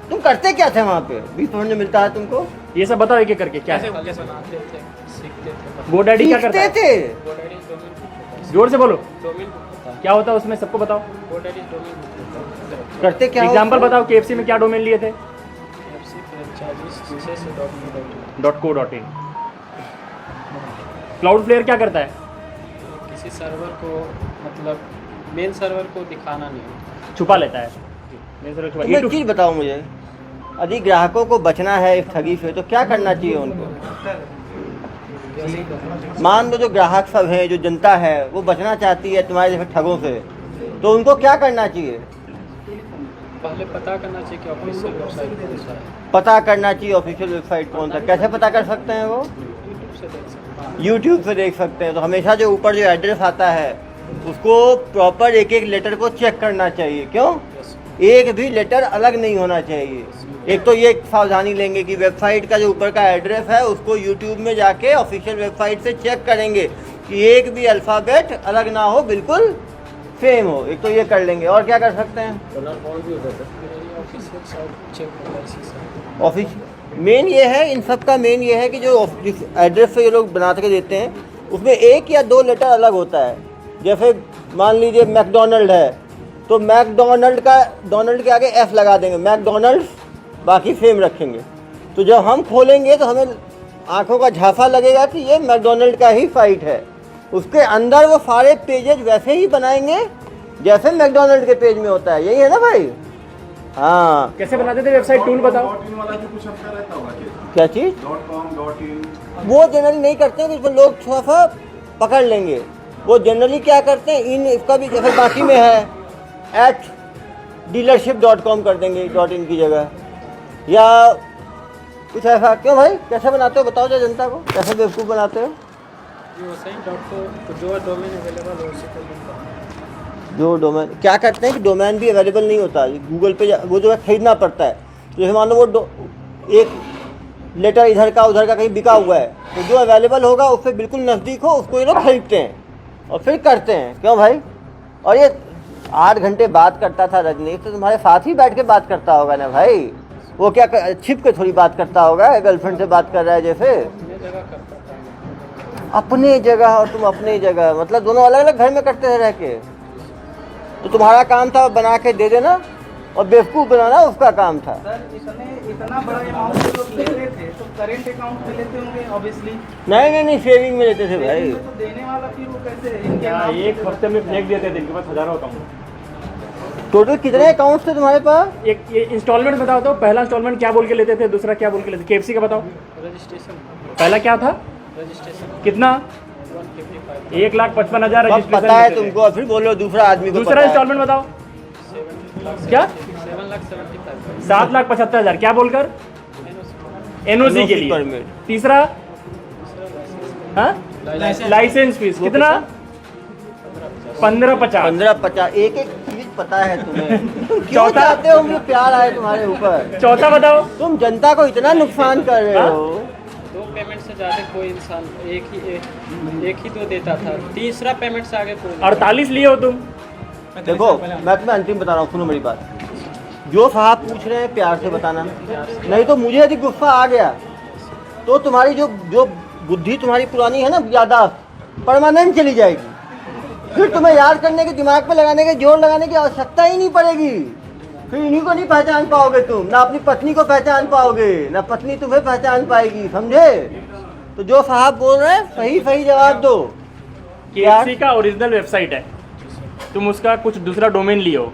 तुम करते क्या थे वहाँ पे? 20% जो मिलता है तुमको, ये सब बताओ एक एक करके। क्या है? कैसे बनाते थे, सीखते थे। GoDaddy क्या करता सीखते है? थे? GoDaddy डोमेन जोर से बोलो, डोमेन होता है। क्या होता है उसमें, सबको बताओ। GoDaddy डोमेन होता है। करते क्या हो? एग्जाम्पल बताओ, KFC में क्या डोमेन लिए थे? KFC franchises .co.in। क्लाउडफ्लेयर क्या करता है? किसी सर्वर को, मतलब मेन सर्वर को दिखाना नहीं होता। छुपा लेता है। मेन सर्वर छुपा। तुम एक चीज़ बताओ मुझे, यदि ग्राहकों को बचना है इस ठगी से तो क्या करना चाहिए उनको? मान लो जो ग्राहक सब हैं, जो जनता है, वो बचना चाहती है तुम्हारे जैसे ठगों से, तो उनको क्या करना चाहिए? पहले पता करना चाहिए कि ऑफिशियल वेबसाइट कौन सा है। पता करना चाहिए ऑफिशियल वेबसाइट कौन सा। कैसे पता कर सकते हैं वो? यूट्यूब से देख सकते हैं। यूट्यूब से देख सकते हैं। तो हमेशा जो ऊपर जो एड्रेस आता है उसको प्रॉपर एक लेटर को चेक करना चाहिए। क्यों? एक भी लेटर अलग नहीं होना चाहिए। एक तो ये सावधानी लेंगे कि वेबसाइट का जो ऊपर का एड्रेस है उसको यूट्यूब में जाके ऑफिशियल वेबसाइट से चेक करेंगे कि एक भी अल्फ़ाबेट अलग ना हो, बिल्कुल सेम हो। एक तो ये कर लेंगे। और क्या कर सकते हैं? ऑफिशियल साइट चेक होगा इसी से। ऑफिस मेन ये है, इन सब का मेन ये है कि जो जिस एड्रेस से ये लोग बना के देते हैं उसमें 1 या 2 लेटर अलग होता है। जैसे मान लीजिए मैकडोनल्ड है तो मैकडोनल्ड का डोनल्ड के आगे F लगा देंगे, मैकडोनल्ड्स, बाकी सेम रखेंगे। तो जब हम खोलेंगे तो हमें आंखों का झांसा लगेगा कि ये मैकडोनल्ड का ही साइट है। उसके अंदर वो सारे पेजेज वैसे ही बनाएंगे जैसे मैकडोनल्ड के पेज में होता है। यही है ना भाई? हाँ। कैसे बनाते थे वेबसाइट, टूल बताओ। .in वाला भी कुछ अपना रहता होगा क्या चीज़? .com .in वो जनरली नहीं करते हैं, इसमें लोग थोड़ा सा पकड़ लेंगे। वो जनरली क्या करते हैं, इन इसका भी जैसे बाकी में है @dealership.com कर देंगे .in की जगह, या कुछ ऐसा। क्यों भाई, कैसे बनाते हो बताओ जरा जनता को, कैसे बेवकूफ़ बनाते हो? जो सही .co जो डोमेन अवेलेबल हो उसी को लिखा। जो डोमेन क्या करते हैं कि डोमेन भी अवेलेबल नहीं होता गूगल पे, वो जो है खरीदना पड़ता है। जैसे मान लो वो एक लेटर इधर का उधर का कहीं बिका हुआ है, तो जो अवेलेबल होगा उससे बिल्कुल नज़दीक हो उसको ये लोग खरीदते हैं और फिर करते हैं। क्यों भाई? और ये 8 घंटे बात करता था रजनीश, तो तुम्हारे साथ ही बैठ के बात करता होगा ना भाई? वो क्या छिप के थोड़ी बात करता होगा, गर्लफ्रेंड से बात कर रहा है जैसे। अपने जगह करता था। अपने जगह और तुम अपनी जगह, मतलब दोनों अलग अलग घर में करते हैं रह के। तो तुम्हारा काम था बना के दे देना और बेवकूफ़ बनाना उसका काम था। सर इतना बड़ा अमाउंट जो लोग लेते थे तो करेंट अकाउंट में लेते होंगे ऑब्वियसली। नहीं सेविंग में लेते थे भाई। तो देने वाला फिर वो कैसे इनके क्या नाम एक हफ्ते में फेंक देते थे, इनके पास हज़ारों अकाउंट। टोटल कितने अकाउंट्स थे तुम्हारे पास? एक ये इंस्टॉलमेंट बताओ तो, पहला इंस्टॉलमेंट क्या बोल के लेते थे, दूसरा क्या बोल के लेते थे? KFC का बताओ, रजिस्ट्रेशन पहला क्या था, रजिस्ट्रेशन कितना? 155 1,55,000 अब पता है तुमको और फिर बोल रहे हो दूसरा आदमी को दूसरा पता है। इंस्टॉलमेंट बताओ क्या? 7,75,000 7,75,000 क्या बोलकर? NOC के लिए। परमिट। तीसरा लाइसेंस फीस कितना? 15,50। 15-50 एक एक चीज पता है तुम्हें। तुम क्यों चौथा? चाहते हो मुझे प्यार आए तुम्हारे ऊपर? चौथा बताओ। तुम जनता को इतना नुकसान कर रहे हाँ? हो। 2 पेमेंट से ज़्यादा कोई इंसान एक ही 2 देता था, तीसरा पेमेंट से आगे कोई नहीं। 48 लिए हो तुम। देखो मैं तुम्हें अंतिम बता रहा हूँ, सुनो मेरी बात। जो साहब पूछ रहे हैं प्यार से बताना, नहीं तो मुझे यदि गुस्सा आ गया तो तुम्हारी जो जो बुद्धि तुम्हारी पुरानी है ना, यादाश्त परमानेंट चली जाएगी। फिर तुम्हें याद करने के, दिमाग पे लगाने के, जोर लगाने की आवश्यकता ही नहीं पड़ेगी। फिर इन्हीं को नहीं पहचान पाओगे तुम, ना अपनी पत्नी को पहचान पाओगे, ना पत्नी तुम्हें पहचान पाएगी, समझे? तो जो साहब बोल रहे हैं सही सही जवाब दो। KFC का ओरिजिनल वेबसाइट है, तुम उसका कुछ दूसरा डोमेन लिए हो,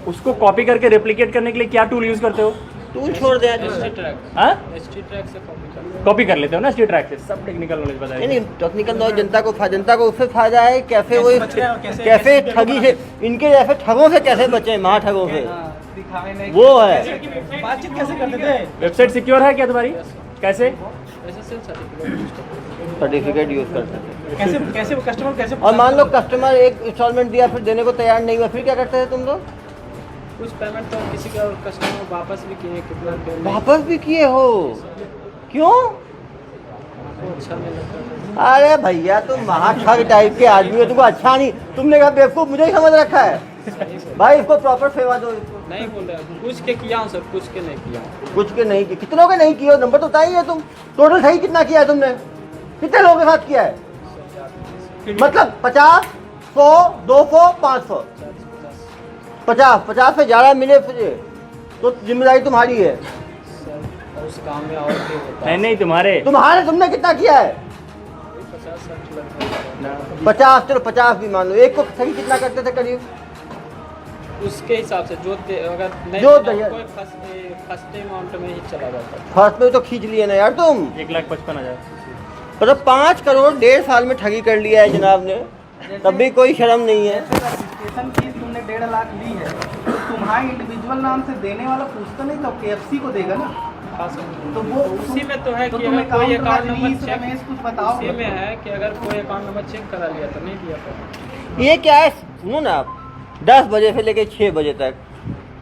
उसको कॉपी करके रेप्लिकेट करने के लिए क्या टूल यूज करते हो? टूल छोड़ दे। ST ट्रैक हाँ, ST ट्रैक से कॉपी कर लेते हो ना ST ट्रैक से। सब टेक्निकल नॉलेज नहीं बताइए। नहीं, टेक्निकल नॉलेज जनता को उससे फायदा है। कैसे वो कैसे ठगी से, इनके जैसे ठगों से कैसे बचे, महा ठगों से, दिखावे नहीं वो है। बातचीत कैसे करते थे? वेबसाइट सिक्योर है क्या तुम्हारी? कैसे? SSL सर्टिफिकेट सर्टिफिकेट यूज करते थे। कैसे कैसे कस्टमर कैसे और मान लो कस्टमर एक इंस्टॉलमेंट दिया फिर देने को तैयार नहीं हुआ, फिर क्या करते थे तुम लोग? कुछ पेमेंट तो किसी का कस्टमर वापस भी किए, कितना पेमेंट वापस भी किए हो? क्यों? अच्छा नहीं लगता। अरे भैया तुम महाठग टाइप के आदमी हो, तुमको अच्छा नहीं, तुमने कहा बेवकूफ मुझे ही समझ रखा है। भाई इसको प्रॉपर सेवा दो। इसको नहीं बोल रहे, कुछ के किया हूँ सर, कुछ के नहीं किया हूँ। कुछ के नहीं किए, कितनों के नहीं किए? नंबर तो बताइए तुम। टोटल सही कितना किया है तुमने? कितने लोगों के साथ किया है? मतलब 50, 100, 200, 500, 50 से ज़्यादा मिले तो जिम्मेदारी तुम्हारी है। सर उस काम में और भी होता है। नहीं तुम्हारे तुमने कितना किया है? 50-60 लगभग 50, चलो 50 भी मान लो। एक को सही कितना करते थे करीब? उसके हिसाब से जो अगर नहीं जो देना, दे- कोई फर्स्ट अमाउंट में ही चला जाता है। फर्स्ट में तो खींच लिए ना यार तुम। 1,55,000। मतलब 5 करोड़ 1.5 साल में ठगी कर लिया है जनाब ने, तब भी कोई शर्म नहीं है। रजिस्ट्रेशन फीस तुमने 1.5 लाख ली है, तो तुम्हारे इंडिविजुअल नाम से देने वाला पूछता नहीं, तो KFC को देगा ना। तो वो उसी में तो है तो कि तुम अगर कोई account account number Rajnish check, Ramesh कुछ बताओ। उसी में है कि अगर कोई अकाउंट नंबर चेक करा लिया तो नहीं दिया था। ये क्या है, सुनो ना आप, 10 बजे से लेकर 6 बजे तक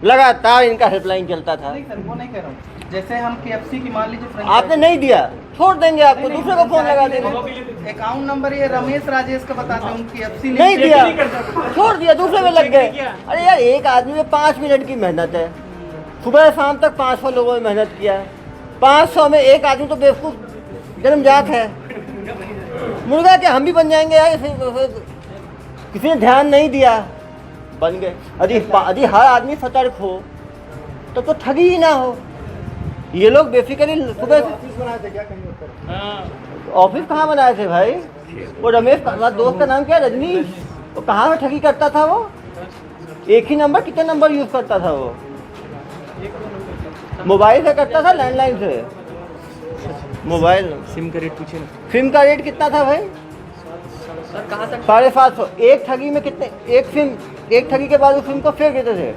लगातार इनका हेल्पलाइन चलता था। नहीं सर, वो नहीं कह रहा हूँ। जैसे हम KFC की मान लीजिए आपने नहीं दिया, छोड़ देंगे आपको, दूसरे को फोन लगा देंगे। अकाउंट नंबर ये रमेश राजेश का बताते हैं, उनकी KFC नहीं दिया, छोड़ दिया, दूसरे में लग गए। अरे यार एक आदमी में 5 मिनट की मेहनत है, सुबह से शाम तक 500 लोगों ने मेहनत किया है। 500 में एक आदमी तो बेवकूफ़ जन्मजात है। मुर्गा के हम भी बन जाएंगे यार, किसी ने ध्यान नहीं दिया, बन गए। यदि हर आदमी सतर्क हो तब तो ठगी ही ना हो। ये लोग बेसिकली सुबह ऑफिस कहाँ बनाए थे भाई? वो रमेश का दोस्त का नाम क्या है? रजनीश। वो कहाँ में ठगी करता था? वो एक ही नंबर, कितने नंबर यूज करता था वो? मोबाइल से करता था, लैंडलाइन से? मोबाइल। सिम का रेट पूछे ना। सिम का रेट कितना था भाई? 750। एक ठगी में कितने? एक ठगी के बाद उस सिम को फेंक देते थे।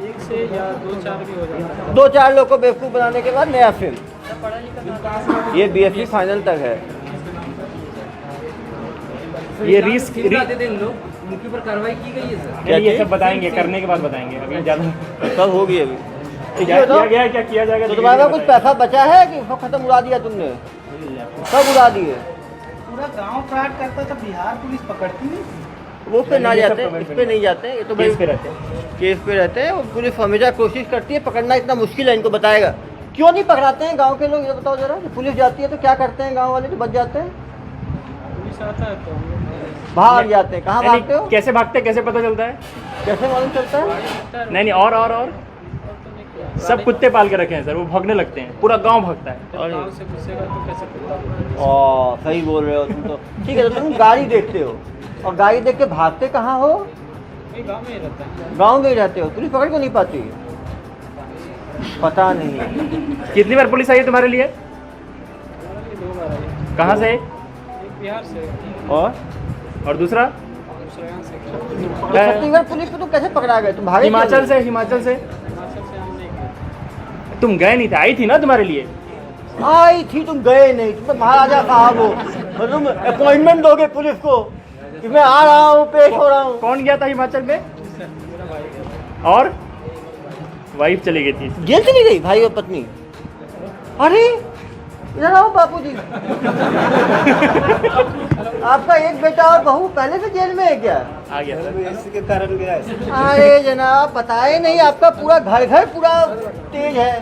एक से या 2-4 भी हो जाता है। 2-4 लोग को बेवकूफ़ बनाने के बाद नया सिम। ये BSc फाइनल तक है। ये रिस्क उनके ऊपर कार्रवाई की गई है सर? क्या ये चीज़? सब बताएंगे, करने के बाद बताएंगे, अभी ज़्यादा सब होगी अभी। क्या किया गया, क्या किया जाएगा। तो तुम्हारे पास कुछ पैसा बचा है कि सब खत्म उड़ा दिया तुमने? सब उड़ा दिए। पूरा गांव फ्रॉड करता था, बिहार पुलिस पकड़ती नहीं। वो पे ना ये सब जाते, private इस पे नहीं जाते। ये तो भाई केस पे रहते हैं। केस पे रहते हैं। वो पुलिस हमेशा कोशिश करती है, पकड़ना इतना मुश्किल है, इनको बताएगा क्यों नहीं पकड़ाते हैं गांव के लोग? ये बताओ जरा। पुलिस जाती है तो क्या करते हैं गांव वाले जो बच जाते हैं? पुलिस आता है तो भाग जाते हैं। कहाँ नहीं, भागते हो? कैसे भागते हैं, कैसे पता चलता है? कैसे मालूम चलता है? नहीं नहीं, और सब कुत्ते पाल के रखे हैं सर, वो भागने लगते हैं, पूरा गांव भागता है। गाँव से घुसेगा तो कैसे पता? सही बोल रहे हो तुम तो। ठीक है, तो तुम गाड़ी देखते हो और गाड़ी देख के भागते कहाँ हो? ये गांव में ही रहता है। गांव में ही रहते हो, पुलिस पकड़ क्यों नहीं पाती? पता नहीं है। कितनी बार पुलिस आई है तुम्हारे लिए? ये 2 बार आई। कहाँ से? एक बिहार से, और दूसरा? दूसरा यहाँ से। तो छत्तीसगढ़ पुलिस को तुम कैसे पकड़ा गए? तुम भागे हिमाचल क्यों? से। हिमाचल से हिमाचल से हम नहीं गए। तुम गए नहीं थे, आई थी ना तुम्हारे लिए। आई थी, तुम गए नहीं। तुम तो महाराजा साहब हो और तुम अपॉइंटमेंट दोगे पुलिस को कि मैं आ रहा हूँ, पेश हो रहा हूँ। कौन गया था हिमाचल में? और वाइफ चली गई थी। जेल चली गई भाई और पत्नी? अरे इधर आओ बापूजी। आपका एक बेटा और बहू पहले से जेल में है क्या? आ गया सर। इसी के कारण गया है। अरे जनाब बताए नहीं, आपका पूरा घर घर पूरा तेज है।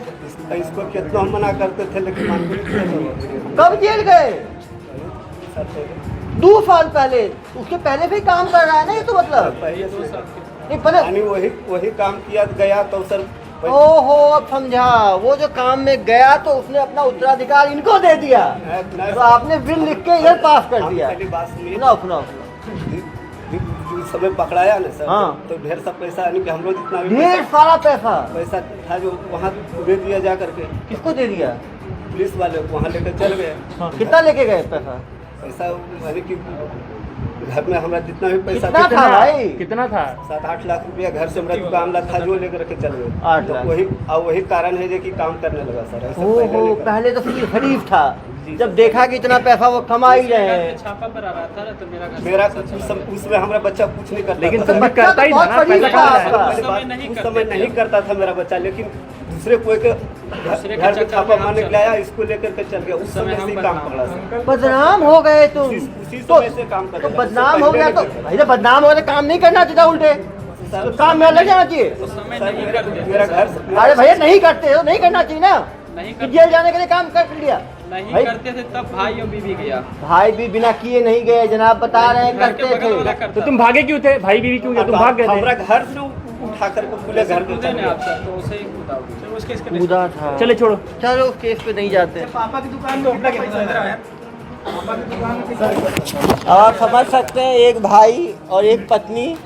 इसको कितना हम मना करते थे लेकिन मानते नहीं थे। कब जेल गए? 2 साल पहले। उसके पहले भी काम कर रहा है ना ये तो मतलब? पहले से नहीं पहले। यानी वही काम किया गया तो सर ओहो अब समझा। वो जो काम में गया तो उसने अपना उत्तराधिकार इनको दे दिया, तो आपने बिल लिख के इधर पास कर दिया। पहली बात सुनिए। सुनाओ। जिस समय पकड़ाया ना सर, हाँ। तो ढेर सा पैसा यानी कि हम लोग जितना भी ढेर सारा पैसा पैसा था जो वहाँ दे दिया जा करके किसको दे दिया? पुलिस वाले को वहाँ लेकर चल गए। कितना लेके गए पैसा? पैसा यानी कि घर में हमारा जितना भी पैसा कितना था भाई? कितना था? 7-8 लाख रुपया घर से हमारा दुकान था जो लेकर के चल गए। 8 तो लाख। वही कारण है जो कि काम करने लगा सर। ऐसा ओहो पहले नहीं करता। पहले तो फिर खरीफ था, जब देखा कि इतना पैसा वो कमा ही रहे हैं। छापा पर आ रहा था ना, तो मेरा घर मेरा उसमें हमारा बच्चा कुछ नहीं करता लेकिन था। सब करता ही था ना, बहुत पैसा बड़ी बात कमाता है। है। पहली बात, नहीं उस करते समय थे। नहीं करता था मेरा बच्चा, लेकिन दूसरे कोई के दूसरे के घर पे चक्कर छापा में मारने हम के लिए आया, इसको लेकर के चल गया। उस समय से ही हम काम बदनाम पकड़ा सर। बदनाम हो गए तुम। उसी तो समय से काम कर तो रहा है। बदनाम हो पहले गया तो नहीं करता। भाई जब बदनाम हो गया तो काम नहीं करना चाहिए उल्टे, तो काम में लग जाना चाहिए। उस समय सर, नहीं करते मेरा थे। घर अरे भैया नहीं करते हो, नहीं करना चाहिए ना। नहीं कि करते जेल जाने के लिए काम कर लिया। नहीं भाई- करते थे तब भाई और बीवी गया। भाई भी बिना किए नहीं गए, जनाब बता रहे हैं घर के करते बगल वाला थे। करता तो तुम भागे क्यों थे? भाई बीवी क्यों गए? तुम भाग गए हमारा थे। घर से उठा करके पूरे घर पे कूदे चल ने गया। आप सर, तो उसे ही कूदा वो। उसके इसके कूदा था। चले छोड़ो। चलो उस केस पे नहीं जाते। पापा की दुकान में कितना पैसा है? पापा की दुकान में कितना पैसा? आप समझ सकते हैं, एक भाई और एक पत्नी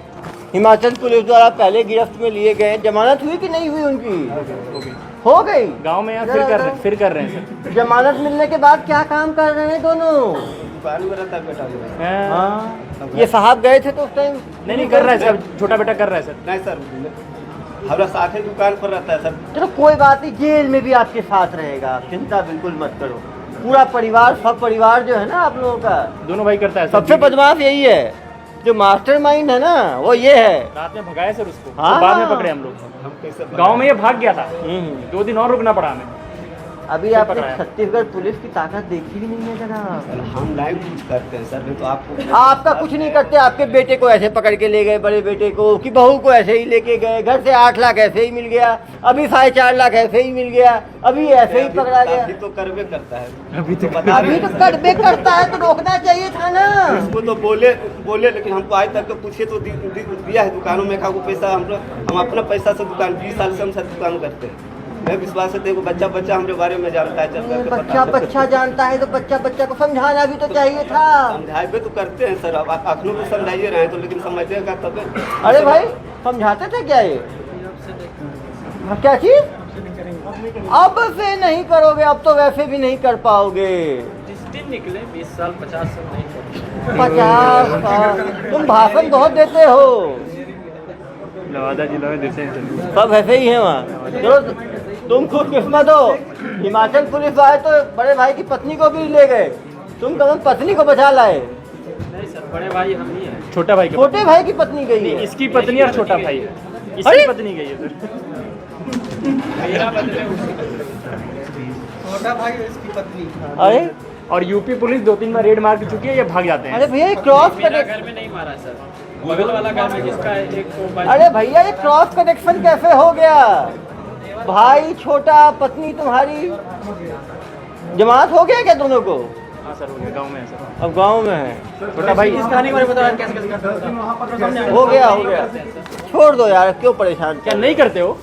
हिमाचल पुलिस द्वारा पहले गिरफ्त में लिए गए। जमानत हुई कि नहीं हुई उनकी? हो गई। गांव में यहाँ फिर कर रहे हैं सर। जमानत मिलने के बाद क्या काम कर रहे हैं दोनों? दुकान में रहता है बेटा मेरा। हाँ। हाँ ये साहब गए थे तो उस टाइम नहीं कर रहा है सर, छोटा बेटा कर रहा है सर। नहीं सर, हमारा साथ ही दुकान पर रहता है सर। चलो कोई बात नहीं, जेल में भी आपके साथ रहेगा, चिंता बिल्कुल मत करो। पूरा परिवार, सब परिवार जो है ना आप लोगों का, दोनों भाई करता है सर। सबसे बदमाश यही है। जो मास्टरमाइंड है ना वो ये है। रात में भगाया सर उसको, हाँ। तो बाद में पकड़े हम लोग। हम कैसे गांव में ये भाग गया था, हम्म। 2 दिन और रुकना पड़ा हमें। अभी फिर आपने पकड़ाया। छत्तीसगढ़ पुलिस की ताकत देखी भी नहीं है जनाब। सर, हम लाइव कुछ करते हैं सर, नहीं तो आपको आपका कुछ नहीं करते। आपके बेटे को ऐसे पकड़ के ले गए, बड़े बेटे को, कि बहू को ऐसे ही लेके गए। घर से 8 लाख ऐसे ही मिल गया, अभी 4.5 लाख ऐसे ही मिल गया, अभी ऐसे ही पकड़ा गया। अभी तो करवे करता है। अभी तो बता रहे अभी हैं तो सर। कटबे करता है तो रोकना चाहिए था ना। उसको तो बोले लेकिन हमको आज तक पूछे तो दिया है दुकानों में। को पैसा हम अपना पैसा से दुकान 20 साल से हम सब दुकान करते हैं। मैं विश्वास से देखो, बच्चा हमारे बारे में जानता है, चल करके पता बच्चा जानता है तो बच्चा को समझाना भी तो चाहिए था। समझाए तो करते हैं सर। अब अखनों को समझाइए रहे हैं तो, लेकिन समझिएगा तब। अरे भाई समझाते थे क्या ये? क्या चीज? अब से नहीं करोगे, अब तो वैसे भी नहीं कर पाओगे। जिस दिन निकले 20 साल 50 साल नहीं करते। 50 साल तुम भाषण बहुत देते हो, लवादा जिला में देते हैं। सब ऐसे ही है वहाँ। चलो तुम खुद किस्मत हो, हिमाचल पुलिस आए तो बड़े भाई की पत्नी को भी ले गए, तुम कदम पत्नी को बचा लाए। नहीं सर, बड़े भाई हम ही हैं। छोटा भाई के छोटे भाई की पत्नी गई है। इसकी पत्नी और छोटा भाई है। अरे! इसकी पत्नी गई है सर। मेरा बदले छोटा भाई और इसकी पत्नी। अरे और यूपी पुलिस 2-3 बार रेड मार के चुकी है, ये भाग जाते अरे हैं। भैया ये क्रॉस मेरा कनेक्शन, घर में नहीं मारा सर, बगल वाला घर में जिसका है, एक को अरे भैया ये क्रॉस कनेक्शन कैसे हो गया? भाई छोटा, पत्नी तुम्हारी, जमानत हो गया क्या दोनों को? हाँ सर, हो गया, गाँव में है सर। अब गांव में है। छोटा भाई इस कहानी के बारे में बता कैसे करते हैं? हो गया छोड़ दो यार, क्यों परेशान क्या कर? नहीं करते हो?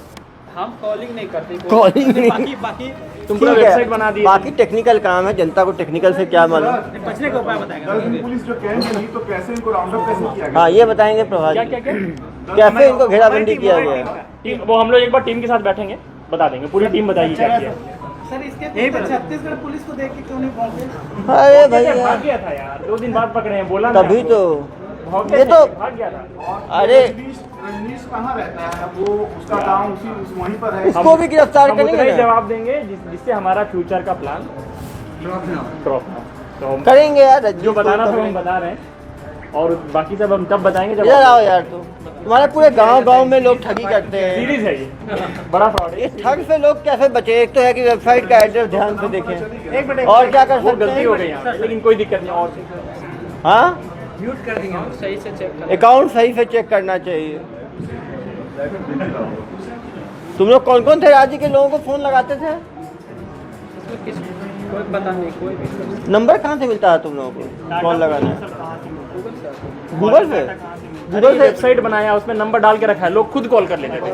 हम कॉलिंग नहीं करते कॉलिंग नहीं। बाकी बाकी तुम पूरा ठीक है, वेबसाइट बना दिए। बाकी टेक्निकल काम है, जनता को टेक्निकल से क्या मालूम। बचने का उपाय बताएगा। 10 दिन पुलिस जो कैंप नहीं तो कैसे इनको राउंड अप कैसे किया गया? हाँ ये बताएंगे प्रभात क्या जी। क्या क्या कैसे इनको घेराबंदी किया गया? वो हम लोग एक बार टीम के साथ बैठेंगे, बता देंगे, पूरी टीम बताइए क्या किया। सर इसके पीछे छत्तीसगढ़ पुलिस को देख के क्यों नहीं पहुंचे? अरे भाग भैया गया था यार, 2 दिन बाद पकड़े हैं, बोला ना तभी आपको। तो भाग ये गया तो था, भाग गया था। अरे रजनीश कहाँ रहता है? वो उसका गांव वहीं पर है। इसको भी गिरफ्तार हम उतना करेंगे ही ना? जवाब देंगे जिससे हमारा फ्यूचर का प्लान ड्रॉप ना। तो हम करेंगे यार, रजनीश जो बताना को था हम बता रहे हैं, और बाकी सब हम तब बताएंगे जब इधर आओ यार। तुम्हारे पूरे गांव में लोग ठगी करते हैं। सीरीज है ये, बड़ा फ्रॉड है। इस ठग से लोग कैसे बचे? एक तो है कि वेबसाइट का एड्रेस ध्यान से देखें, एक मिनट, और क्या कर वो सकते गलती हो हैं? गई यहाँ, लेकिन कोई दिक्कत नहीं। और हाँ, म्यूट कर देंगे हम। सही से चेक कर। अकाउंट सही से चेक करना चाहिए। तुम लोग कौन कौन थे राज्य के लोगों को फोन लगाते थे? इसमें किस कोई पता नहीं, कोई भी नंबर कहाँ से मिलता है तुम लोगों को कॉल लगाना है? गूगल से? गूगल से वेबसाइट बनाया, उसमें नंबर डाल के रखा है, लोग खुद कॉल कर लेते थे।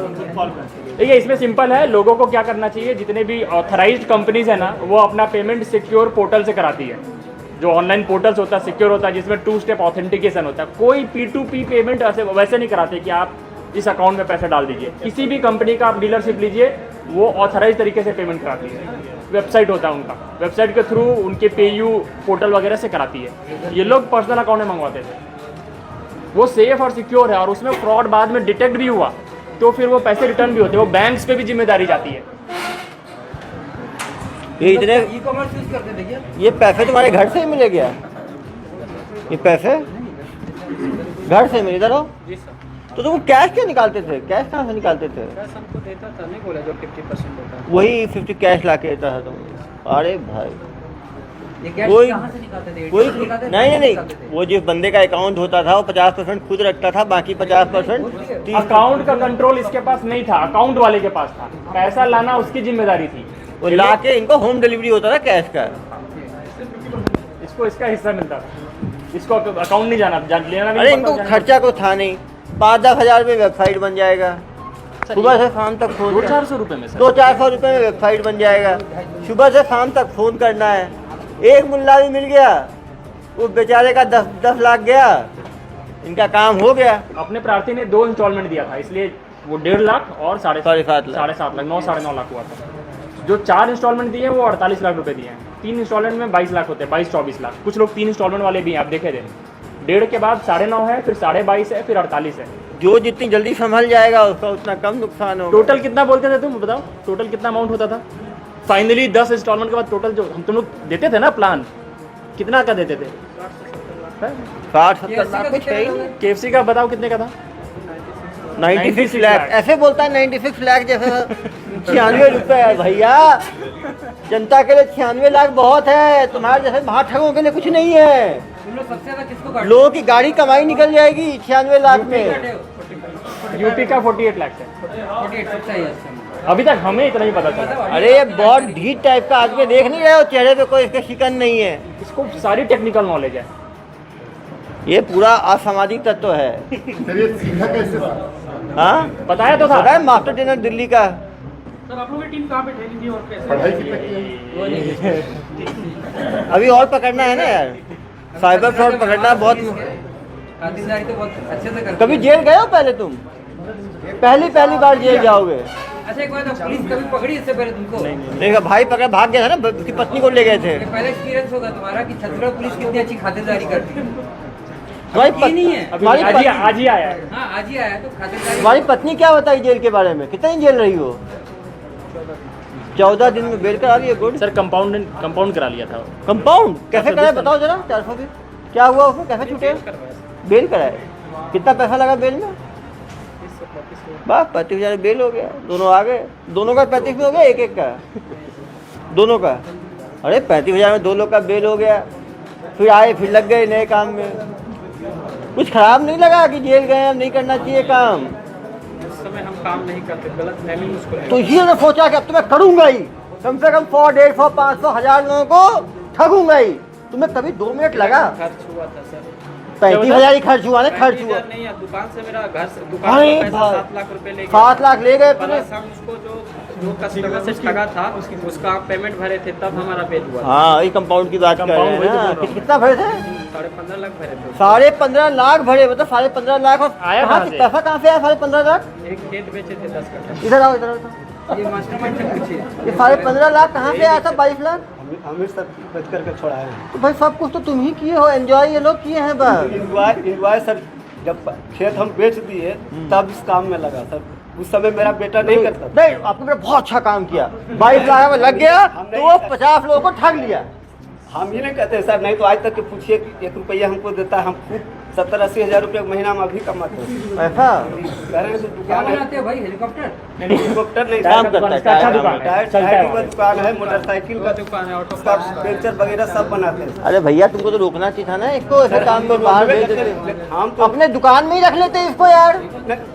देखिए इसमें सिंपल है, लोगों को क्या करना चाहिए, जितने भी ऑथराइज्ड कंपनीज है ना, वो अपना पेमेंट सिक्योर पोर्टल से कराती है। जो ऑनलाइन पोर्टल्स होता है सिक्योर होता है, जिसमें 2 स्टेप ऑथेंटिकेशन होता है। कोई P2P पेमेंट ऐसे वैसे नहीं कराते कि आप इस अकाउंट में पैसे डाल दीजिए। किसी भी कंपनी का आप डीलरशिप लीजिए, वो ऑथराइज तरीके से पेमेंट कराती है। वेबसाइट होता है उनका, वेबसाइट के थ्रू उनके पेयू पोर्टल वगैरह से कराती है। ये लोग पर्सनल अकाउंट में मंगवाते थे, वो सेफ और सिक्योर है, और उसमें फ्रॉड बाद में डिटेक्ट भी हुआ तो फिर वो पैसे रिटर्न भी होते हैं, वो बैंक्स पे भी जिम्मेदारी जाती है। ये इतने ई कॉमर्स यूज करते थे क्या? ये पैसे तुम्हारे घर से ही मिले क्या? ये पैसे घर से मिले? इधर हो। जी सर। तो तुम कैश क्यों निकालते थे? कैश कहाँ से निकालते थे? कैश हमको देता था, नहीं बोला जो 50% होता है। वही 50 कैश ला के देता था तुम? अरे भाई, ये कैश कोई कहाँ से निकालते थे? कोई ATM से निकालते थे? नहीं नहीं निकालते थे? नहीं, वो जिस बंदे का अकाउंट होता था वो 50% खुद रखता था, बाकी 50% अकाउंट का कंट्रोल इसके पास नहीं था, अकाउंट वाले के पास था। पैसा लाना उसकी जिम्मेदारी थी। वो ला के इनको होम डिलीवरी होता था कैश का। इसको इसका हिस्सा मिलता था, इसको अकाउंट नहीं जाना लेना भी अरे नहीं इनको पड़ता, खर्चा को था नहीं, 5-10 हज़ार में वेबसाइट बन जाएगा, सुबह से शाम तक फोन 200-400 रुपए में सर। 200-400 रुपये में वेबसाइट बन जाएगा, सुबह से शाम तक फोन करना है। एक मुल्ला भी मिल गया, वो बेचारे का 10 लाख गया, इनका काम हो गया। अपने प्रार्थी ने 2 इंस्टॉलमेंट दिया था, इसलिए वो 1.5 लाख और 7.5 लाख 7.5 लाख 9-9.5 लाख हुआ था। जो 4 इंस्टॉलमेंट दिए वो 48 लाख रुपए दिए हैं। 3 इंस्टॉलमेंट में 22 लाख होते हैं, 22-24 लाख। कुछ लोग 3 इंस्टॉलमेंट वाले भी हैं, आप देखे थे। 1.5 के बाद 9.5 है, फिर 22.5 है, फिर 48 है। जो जितनी जल्दी संभल जाएगा उसका उतना कम नुकसान होगा। टोटल कितना बोलते थे तुम बताओ, टोटल कितना अमाउंट होता था? फाइनली 10 इंस्टॉलमेंट के बाद टोटल जो हम तुम लोग देते थे ना प्लान, कितना का देते थे? 60-70 लाख कुछ है ही नहीं। KFC का बताओ कितने का था? 96 लाख। ऐसे बोलता है 96 लाख जैसे 96 रुपए है भैया। जनता के लिए 96 लाख बहुत है, तुम्हारे जैसे महाठगों के लिए कुछ नहीं है। तुम लोग सबसे ज्यादा किसको काटे? लोगों की गाड़ी कमाई निकल जाएगी 96 लाख में। यूपी का 48 लाख है 48 सबसे हाईएस्ट है। अभी तक, हमें इतना ही पता चला। अरे ये बहुत ढीठ टाइप का आदमी, देख नहीं रहे हो चेहरे पे कोई इसके शिकन नहीं है। इसको सारी टेक्निकल नॉलेज है। ये पूरा असामाजिक तत्व है। चलिए सीधा कैसे? हाँ, बताया तो था। पता है मास्टर ट्रेनर दिल्ली का। सर आप लोगों की टीम कहाँ पे ठहरी और कैसे? पढ़ाई कितनी? अभी और पकड़ना है ना यार, साइबर फ्रॉड पकड़ना बहुत। खातिरदारी तो बहुत अच्छे से करते कभी हैं। जेल गए हो पहले तुम? पहली बार जेल जाओगे? अच्छा एक बात, पुलिस कभी पकड़ी इससे पहले तुमको? देखा भाई पकड़ भाग गया था ना, उसकी पत्नी को ले गए थे। ये पहला एक्सपीरियंस होगा तुम्हारा कि छत्तीसगढ़ पुलिस कितनी अच्छी खातिरदारी करती है। तुम्हारी की नहीं है। अभी तुम्हारी आज ही आया है। हाँ आज ही आया तो खातिरदारी। तुम्हारी पत्नी क्या बताई जेल के बारे में? कितनी जेल रही हो? 14 दिन में बेल करा ली है। गुड। सर कंपाउंड करा लिया था। कंपाउंड कैसे कराए बताओ जरा। 400 भी क्या हुआ उसमें? कैसे छूटे? बेल कराए। कितना पैसा लगा बेल में? बस 35,000 बेल हो गया, दोनों आ गए। दोनों का 35 में हो गया, एक का दोनों का। अरे 35,000 में 2 लोग का बेल हो गया। फिर आए, फिर लग गए नए काम में। कुछ खराब नहीं लगा कि जेल गए, अब नहीं करना चाहिए काम? उस समय हम काम नहीं करते, गलत फहमी मुझको तो इसी ने सोचा कि अब तो मैं करूंगा ही, कम से कम 100, 150, 500, 1000 लोगों को ठगूंगा ही। तुम्हें कभी 2 मिनट लगा? खर्च हुआ था सर। 35,000 ही खर्च हुआ ना, खर्च हुआ। 35,000 नहीं है, दुकान से मेरा घर से दुकान अरे का पैसा भाई, 7 लाख रुपए ले गए। 7 लाख ले गए पुलिस। प्लस हम उसको जो कस्टमर से ठगा था उसका पेमेंट भरे थे, तब हमारा पेड हुआ। हाँ, ये कंपाउंड की बात कर रहे हैं ना। कितना भरे थे? 15.5 लाख भरे थे। 15.5 लाख भरे, मतलब 15.5 लाख। और आया कहाँ कहाँ से से? पैसा कहाँ से आया 15.5 लाख? एक खेत बेचे थे 10 कट्ठा। इधर आओ, इधर आओ। ये मास्टरमाइंड से पूछिए। ये 15.5 लाख कहाँ से आया था? 22 लाख? हमें सब बच करके छोड़ा है। तो भाई सब कुछ तो तुम ही किए हो, एंजॉय ये लोग किए हैं बस। इंजॉय सर, जब खेत हम बेच दिए तब इस काम में लगा सर। उस समय मेरा बेटा नहीं करता। नहीं, आपने बेटा बहुत अच्छा काम किया। 22 लाख में लग गया तो वो 50 लोगों को ठग लिया। हम ये नहीं कहते सर, नहीं तो आज तक के पूछिए कि 1 रुपया हमको देता है। हम खुद 70-80 हज़ार रुपये महीना में अभी कमाते हैं। ऐसा कह रहे हैं तो क्या दुकान है, बनाते हो भाई, हेलीकॉप्टर? हेलीकॉप्टर नहीं, काम करता है, अच्छा दुकान है, टायर चलता टायर है। का दुकान है, मोटरसाइकिल का दुकान है, ऑटो उसका पंचर वगैरह सब बनाते हैं। अरे भैया, तुमको तो रोकना चाहिए था ना इसको, ऐसे काम में बाहर भेज देते। हम तो अपने दुकान में ही रख लेते इसको यार।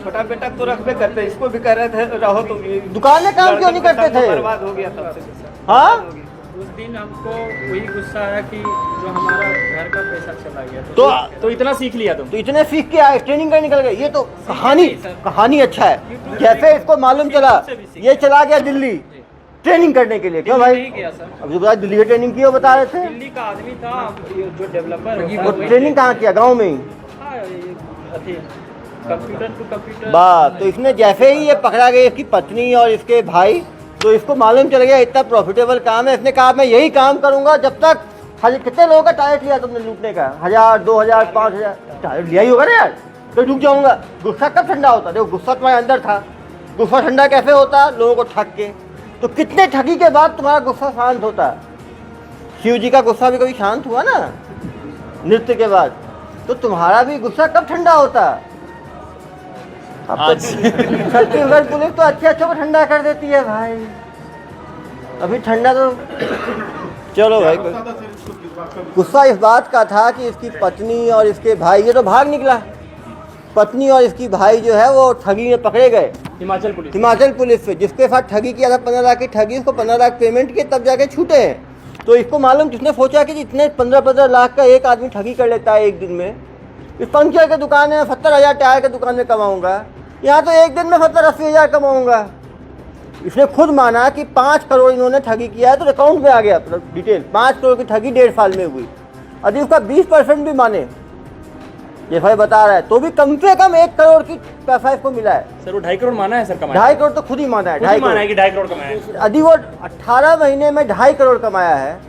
छोटा बेटा तो रखबे करते हैं, इसको भी कह रहे थे रहो तो दुकान में काम क्यों नहीं करते थे? बर्बाद हो गया तब से। हाँ, उस दिन हमको वही गुस्सा आया कि जो हमारा घर का पैसा चला गया। तो इतना सीख लिया तुम? तो इतने सीख के आए, ट्रेनिंग कर निकल गए। ये तो कहानी अच्छा है। जैसे इसको मालूम चला ये चला गया दिल्ली ट्रेनिंग करने के लिए। क्यों भाई? नहीं गया सर, अब जो बता दिल्ली की ट्रेनिंग की, वो बता रहे थे। दिल्ली का आदमी था जो डेवलपर वो ट्रेनिंग कहाँ किया? गाँव में ही। Computer to computer. बात तो इसने जैसे ही ये पकड़ा गया, इसकी पत्नी और इसके भाई, तो इसको मालूम चल गया इतना प्रॉफिटेबल काम है। इसने कहा मैं यही काम करूंगा जब तक। कितने लोगों का टारगेट लिया तुमने लूटने का? 1000, 2000, 5000 टारगेट लिया ही होगा ना यार। तो रुक जाऊंगा। गुस्सा कब ठंडा होता? देखो, गुस्सा तुम्हारे अंदर था। गुस्सा ठंडा कैसे होता? लोगों को ठग के। तो कितने ठगी के बाद तुम्हारा गुस्सा शांत होता? शिव जी का गुस्सा भी कभी शांत हुआ ना नृत्य के बाद? तो तुम्हारा भी गुस्सा कब ठंडा होता? अब तो छत्तीसगढ़ पुलिस तो अच्छे को ठंडा कर देती है भाई। अभी ठंडा तो चलो भाई। गुस्सा इस बात का था कि इसकी पत्नी और इसके भाई, ये तो भाग निकला। पत्नी और इसकी भाई जो है वो ठगी में पकड़े गए हिमाचल पुलिस से, जिसके साथ ठगी किया था 15 लाख की ठगी। उसको 15 लाख पेमेंट किए तब जाके छूटे हैं। तो इसको मालूम, जिसने सोचा कि इतने 15-15 लाख का एक आदमी ठगी कर लेता है एक दिन में। इस पंचर के दुकान में 70,000 टायर के दुकान में कमाऊंगा, यहाँ तो एक दिन में 70-80 हज़ार कमाऊंगा। इसने खुद माना कि 5 करोड़ इन्होंने ठगी किया है। तो अकाउंट में आ गया डिटेल, 5 करोड़ की ठगी 1.5 साल में हुई। यदि उसका 20% भी माने, ये भाई बता रहा है, तो भी कम से कम 1 करोड़ की पैसा इसको मिला है। सर वो 2.5 करोड़ माना है सर कमाया? 2.5 करोड़ तो खुद ही माना है। 2.5 करोड़ कमाया है। यदि वो 18 महीने में 2.5 करोड़ कमाया है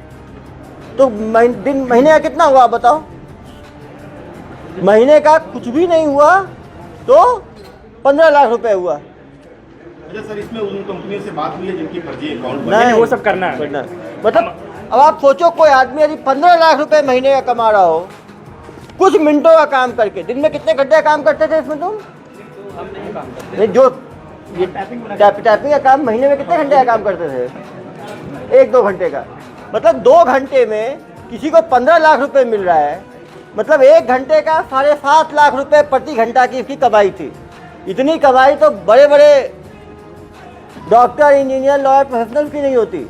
तो महीने का कितना हुआ बताओ? महीने का कुछ भी नहीं हुआ तो 15 लाख रुपए हुआ। अच्छा सर, इसमें उन कंपनियों से बात हुई है जिनकी फर्जी अकाउंट नहीं, वो सब करना है। मतलब अब आप सोचो, कोई आदमी यदि 15 लाख रुपए महीने का कमा रहा हो, कुछ मिनटों का काम करके। दिन में कितने घंटे काम करते थे इसमें तुम? नहीं, जो ये टाइपिंग का काम महीने में कितने घंटे का काम करते थे? 1-2 घंटे का। मतलब 2 घंटे में किसी को 15 लाख रुपए मिल रहा है। मतलब 1 घंटे का 7.5 लाख रुपए प्रति घंटा की इसकी कमाई थी। इतनी कमाई तो बड़े बड़े डॉक्टर, इंजीनियर, लॉयर, प्रोफेशनल की नहीं होती।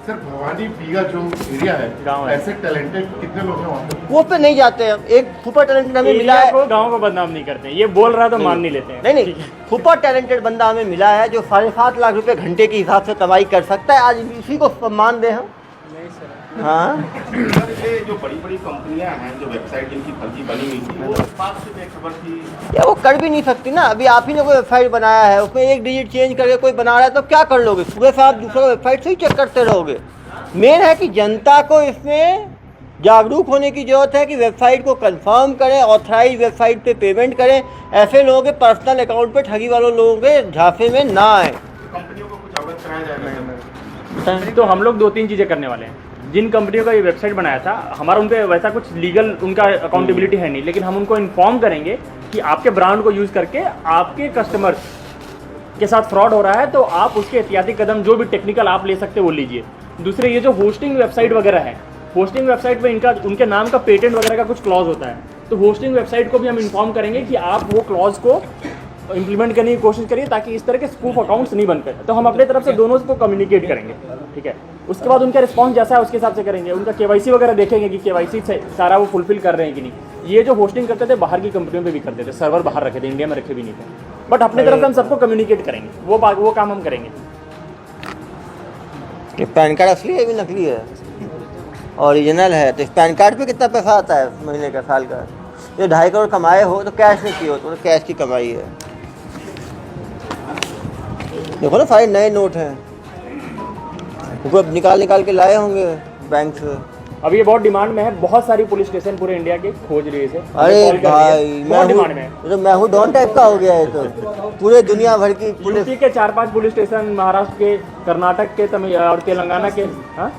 सर, भवानी बीघा जो एरिया है, गाँव है, ऐसे टैलेंटेड कितने लोग हैं वहाँ पे? वो पे नहीं जाते हैं। एक सुपर टैलेंटेड हमें मिला है। गाँव को बदनाम नहीं करते, ये बोल रहा तो मान नहीं लेते हैं। नहीं, सुपर टैलेंटेड बंदा हमें मिला है जो 7.5 लाख रुपए घंटे के हिसाब से कमाई कर सकता है। आज इसी को सम्मान दे हम। हाँ, सर, ये जो बड़ी बड़ी कंपनियां हैं, जो वेबसाइट जिनकी फर्जी बनी हुई थी, वो इस बात से बेखबर थी। या वो कर भी नहीं सकती ना। अभी आप ही ने कोई वेबसाइट बनाया है, उसमें 1 डिजिट चेंज करके कोई बना रहा है, तो क्या कर लोगे? सुबह से आप दूसरा वेबसाइट से ही चेक करते रहोगे। मेन है कि जनता को इसमें जागरूक होने की जरूरत है कि वेबसाइट को कंफर्म करें, ऑथराइज वेबसाइट पे पेमेंट करें। ऐसे लोगों के पर्सनल अकाउंट पे ठगी वालों लोगों के झांसे में ना आए। कंपनियों को कुछ अवगत कराया जाएगा? तो हम लोग 2-3 चीज़ें करने वाले हैं। जिन कंपनियों का ये वेबसाइट बनाया था, हमारा उन पे वैसा कुछ लीगल उनका अकाउंटेबिलिटी है नहीं, लेकिन हम उनको इन्फॉर्म करेंगे कि आपके ब्रांड को यूज़ करके आपके कस्टमर्स के साथ फ्रॉड हो रहा है, तो आप उसके एहतियाती कदम जो भी टेक्निकल आप ले सकते हैं वो लीजिए। दूसरे, ये जो होस्टिंग वेबसाइट वगैरह है, होस्टिंग वेबसाइट पे इनका उनके नाम का पेटेंट वगैरह का कुछ क्लॉज होता है, तो होस्टिंग वेबसाइट को भी हम इन्फॉर्म करेंगे कि आप वो क्लॉज को इम्प्लीमेंट करने की कोशिश करिए ताकि इस तरह के स्पूफ अकाउंट्स नहीं बन पाए। तो हम अपने तरफ से दोनों को कम्युनिकेट करेंगे, ठीक है। उसके बाद उनका रिस्पॉन्स जैसा है उसके हिसाब से करेंगे। उनका KYC वगैरह देखेंगे कि KYC से सारा वो फुलफिल कर रहे हैं कि नहीं। ये जो होस्टिंग करते थे बाहर की कंपनियों पे भी करते थे, सर्वर बाहर रखे थे, इंडिया में रखे भी नहीं थे। बट अपने तरफ से हम सबको कम्युनिकेट करेंगे, वो काम हम करेंगे। ये पैन कार्ड असली है भी नकली है? ओरिजिनल है। तो इस पैन कार्ड पे कितना पैसा आता है महीने का, साल का? ये 2.5 करोड़ कमाए हो तो कैश में किए हो, तो कैश की कमाई है। देखो ना सारे नए नोट हैं, उनको अब निकाल के लाए होंगे बैंक से। अब ये बहुत डिमांड में है, बहुत सारी पुलिस स्टेशन पूरे इंडिया के खोज रही है इसे। अरे भाई बहुत डिमांड में है। मैं हूँ डॉन टाइप का हो गया है। तो पूरे दुनिया भर की पुलिस यूपी के 4-5 पुलिस स्टेशन, महाराष्ट्र के, कर्नाटक के, और तेलंगाना के, हाँ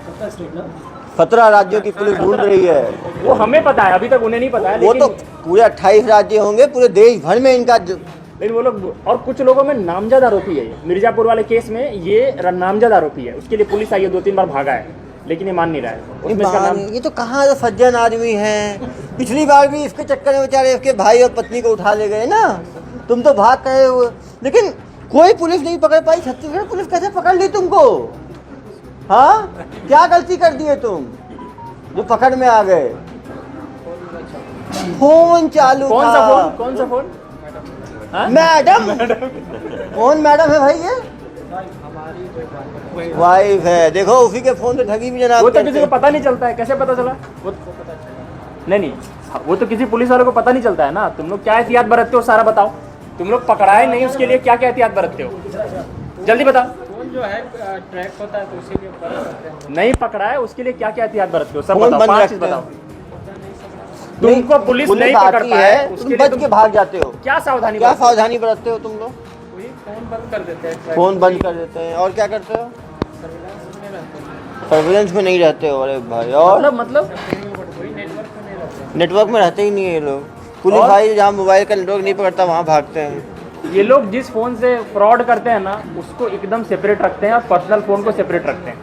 17 राज्यों की पुलिस ढूंढ रही है। वो हमें पता है, अभी तक उन्हें नहीं पता है। वो तो पूरे 28 राज्य होंगे, पूरे देश भर में इनका। लेकिन वो लोग, और कुछ लोगों में नामजद आरोपी है। मिर्जापुर वाले केस में ये नामजद आरोपी है, उसके लिए पुलिस आई है, 2-3 बार भागा है, लेकिन ये मान नहीं रहा है। उसमें इसका नाम, ये तो कहाँ सज्जन आदमी है। पिछली बार भी इसके चक्कर में बेचारे इसके भाई और पत्नी को उठा ले गए ना, तुम तो भाग गए हो। लेकिन कोई पुलिस नहीं पकड़ पाई। छत्तीसगढ़ पुलिस कैसे पकड़ ली तुमको? हाँ, क्या गलती कर दिए तुम जो पकड़ में आ गए? फोन चालू कौन था। सा फोन? कौन सा फोन? मैडम, कौन मैडम है भाई? ये वाइफ है। देखो उसी के फोन से ठगी भी जनाब। वो तो किसी को पता नहीं चलता है, कैसे पता चला? वो नहीं, वो तो किसी पुलिस वाले को पता नहीं चलता है ना। तुम लोग क्या एहतियात बरतते हो, सारा बताओ। तुम लोग पकड़ाए नहीं, उसके लिए क्या क्या एहतियात बरतते हो, जल्दी बताओ। फोन जो है ट्रैक होता है तो उसी के ऊपर नहीं पकड़ा है, उसके लिए क्या क्या एहतियात बरतते हो, सब फोन बताओ। बंद 5 चीज रखते बताओ। तुमको पुलिस नहीं पकड़ आती पाए, है, उसके तुम लिए बच तुम के भाग जाते हो। क्या सावधानी क्या बरतते हो? सावधानी बरतते हो तुम लोग? वही फोन बंद कर देते हैं। फोन बंद कर देते हैं। और क्या करते हो? सर्विलेंस में नहीं रहते हो? अरे भाई, और मतलब नेटवर्क में रहते ही नहीं है ये लोग। पुलिस भाई जहाँ मोबाइल का नेटवर्क नहीं पकड़ता वहाँ भागते हैं। ये लोग जिस फोन से फ्रॉड करते हैं ना, उसको एकदम सेपरेट रखते हैं और पर्सनल फोन को सेपरेट रखते हैं,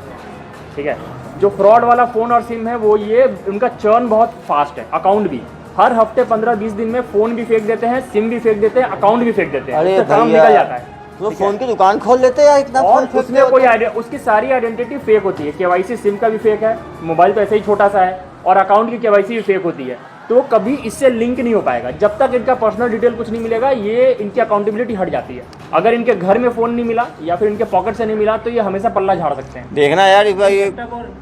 ठीक है। जो फ्रॉड वाला फोन और सिम है, वो ये उनका चर्न बहुत फास्ट है। अकाउंट भी हर हफ्ते 15-20 दिन में फोन भी फेंक देते हैं, सिम भी फेंक देते हैं, अकाउंट भी फेंक देते हैं। अरे उससे काम भैया, निकल जाता है। तो फोन की दुकान खोल लेते हैं इतना और फोन उसमें कोई उसकी सारी आइडेंटिटी फेक होती है। केवाईसी सिम का भी फेक है, मोबाइल तो ऐसे ही छोटा सा है, और अकाउंट की केवाईसी भी फेक होती है। तो कभी इससे लिंक नहीं हो पाएगा जब तक इनका पर्सनल डिटेल कुछ नहीं मिलेगा। ये इनकी अकाउंटेबिलिटी हट जाती है। अगर इनके घर में फ़ोन नहीं मिला या फिर इनके पॉकेट से नहीं मिला, तो ये हमेशा पल्ला झाड़ सकते हैं। देखना यार, इस बार ये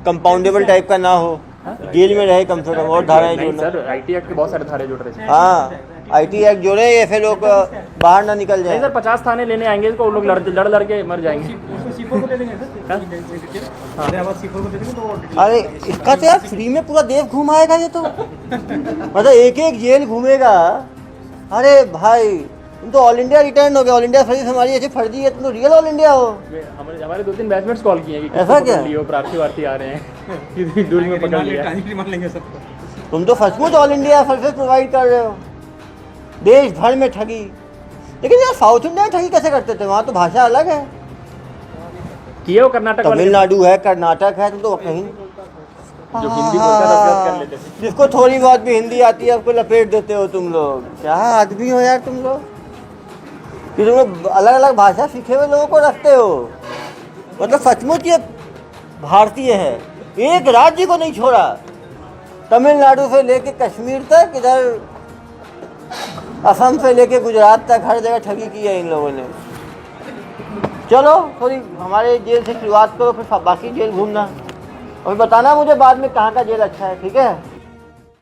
कंपाउंडेबल टाइप का ना हो, जेल में रहे कम से कम। और धाराएं नहीं जोड़ना। सर, IT एक्ट के बहुत सारे धारे जुड़ रहे हैं। हाँ, IT एक्ट जोड़े, ऐसे लोग बाहर ना निकल नहीं जाए। सर, 50 थाने लेने आएंगे इसको, वो लोग लड़ के मर जाएंगे। अरे इसका तो यार फ्री में पूरा देश घुमाएगा ये तो। मतलब एक जेल घूमेगा। अरे भाई, तुम तो ऑल इंडिया रिटर्न हो गए। ऑल इंडिया सर्विस हमारी ऐसी फर्जी है, तुम तो रियल ऑल इंडिया हो। हमारे 2-3 बैचमेट्स कॉल किए हैं कि ऐसा क्या? लियो प्रार्थी आ रहे हैं, कितनी दूर में पकड़ लिया। तुम तो सचमुच ऑल इंडिया सर्विस प्रोवाइड कर रहे हो, देश भर में ठगी। लेकिन यार साउथ इंडिया में ठगी कैसे करते थे? वहाँ तो भाषा अलग है। किए हो कर्नाटक वाले, तमिलनाडु है, कर्नाटक है, तुम तो कहीं जो हिंदी बोलकर रफ कर लेते थे। जिसको थोड़ी बहुत भी हिंदी आती है उसको लपेट देते हो तुम लोग। क्या आदमी हो यार तुम लोग, कि तुम लोग अलग अलग भाषा सीखे हुए लोगों को रखते हो। मतलब सचमुच ये भारतीय है, एक राज्य को नहीं छोड़ा। तमिलनाडु से लेके कश्मीर तक, इधर असम से लेके गुजरात तक, हर जगह ठगी की है इन लोगों ने। चलो थोड़ी हमारे जेल से शुरुआत करो, फिर बाकी जेल घूमना और बताना मुझे बाद में कहाँ का जेल अच्छा है, ठीक है?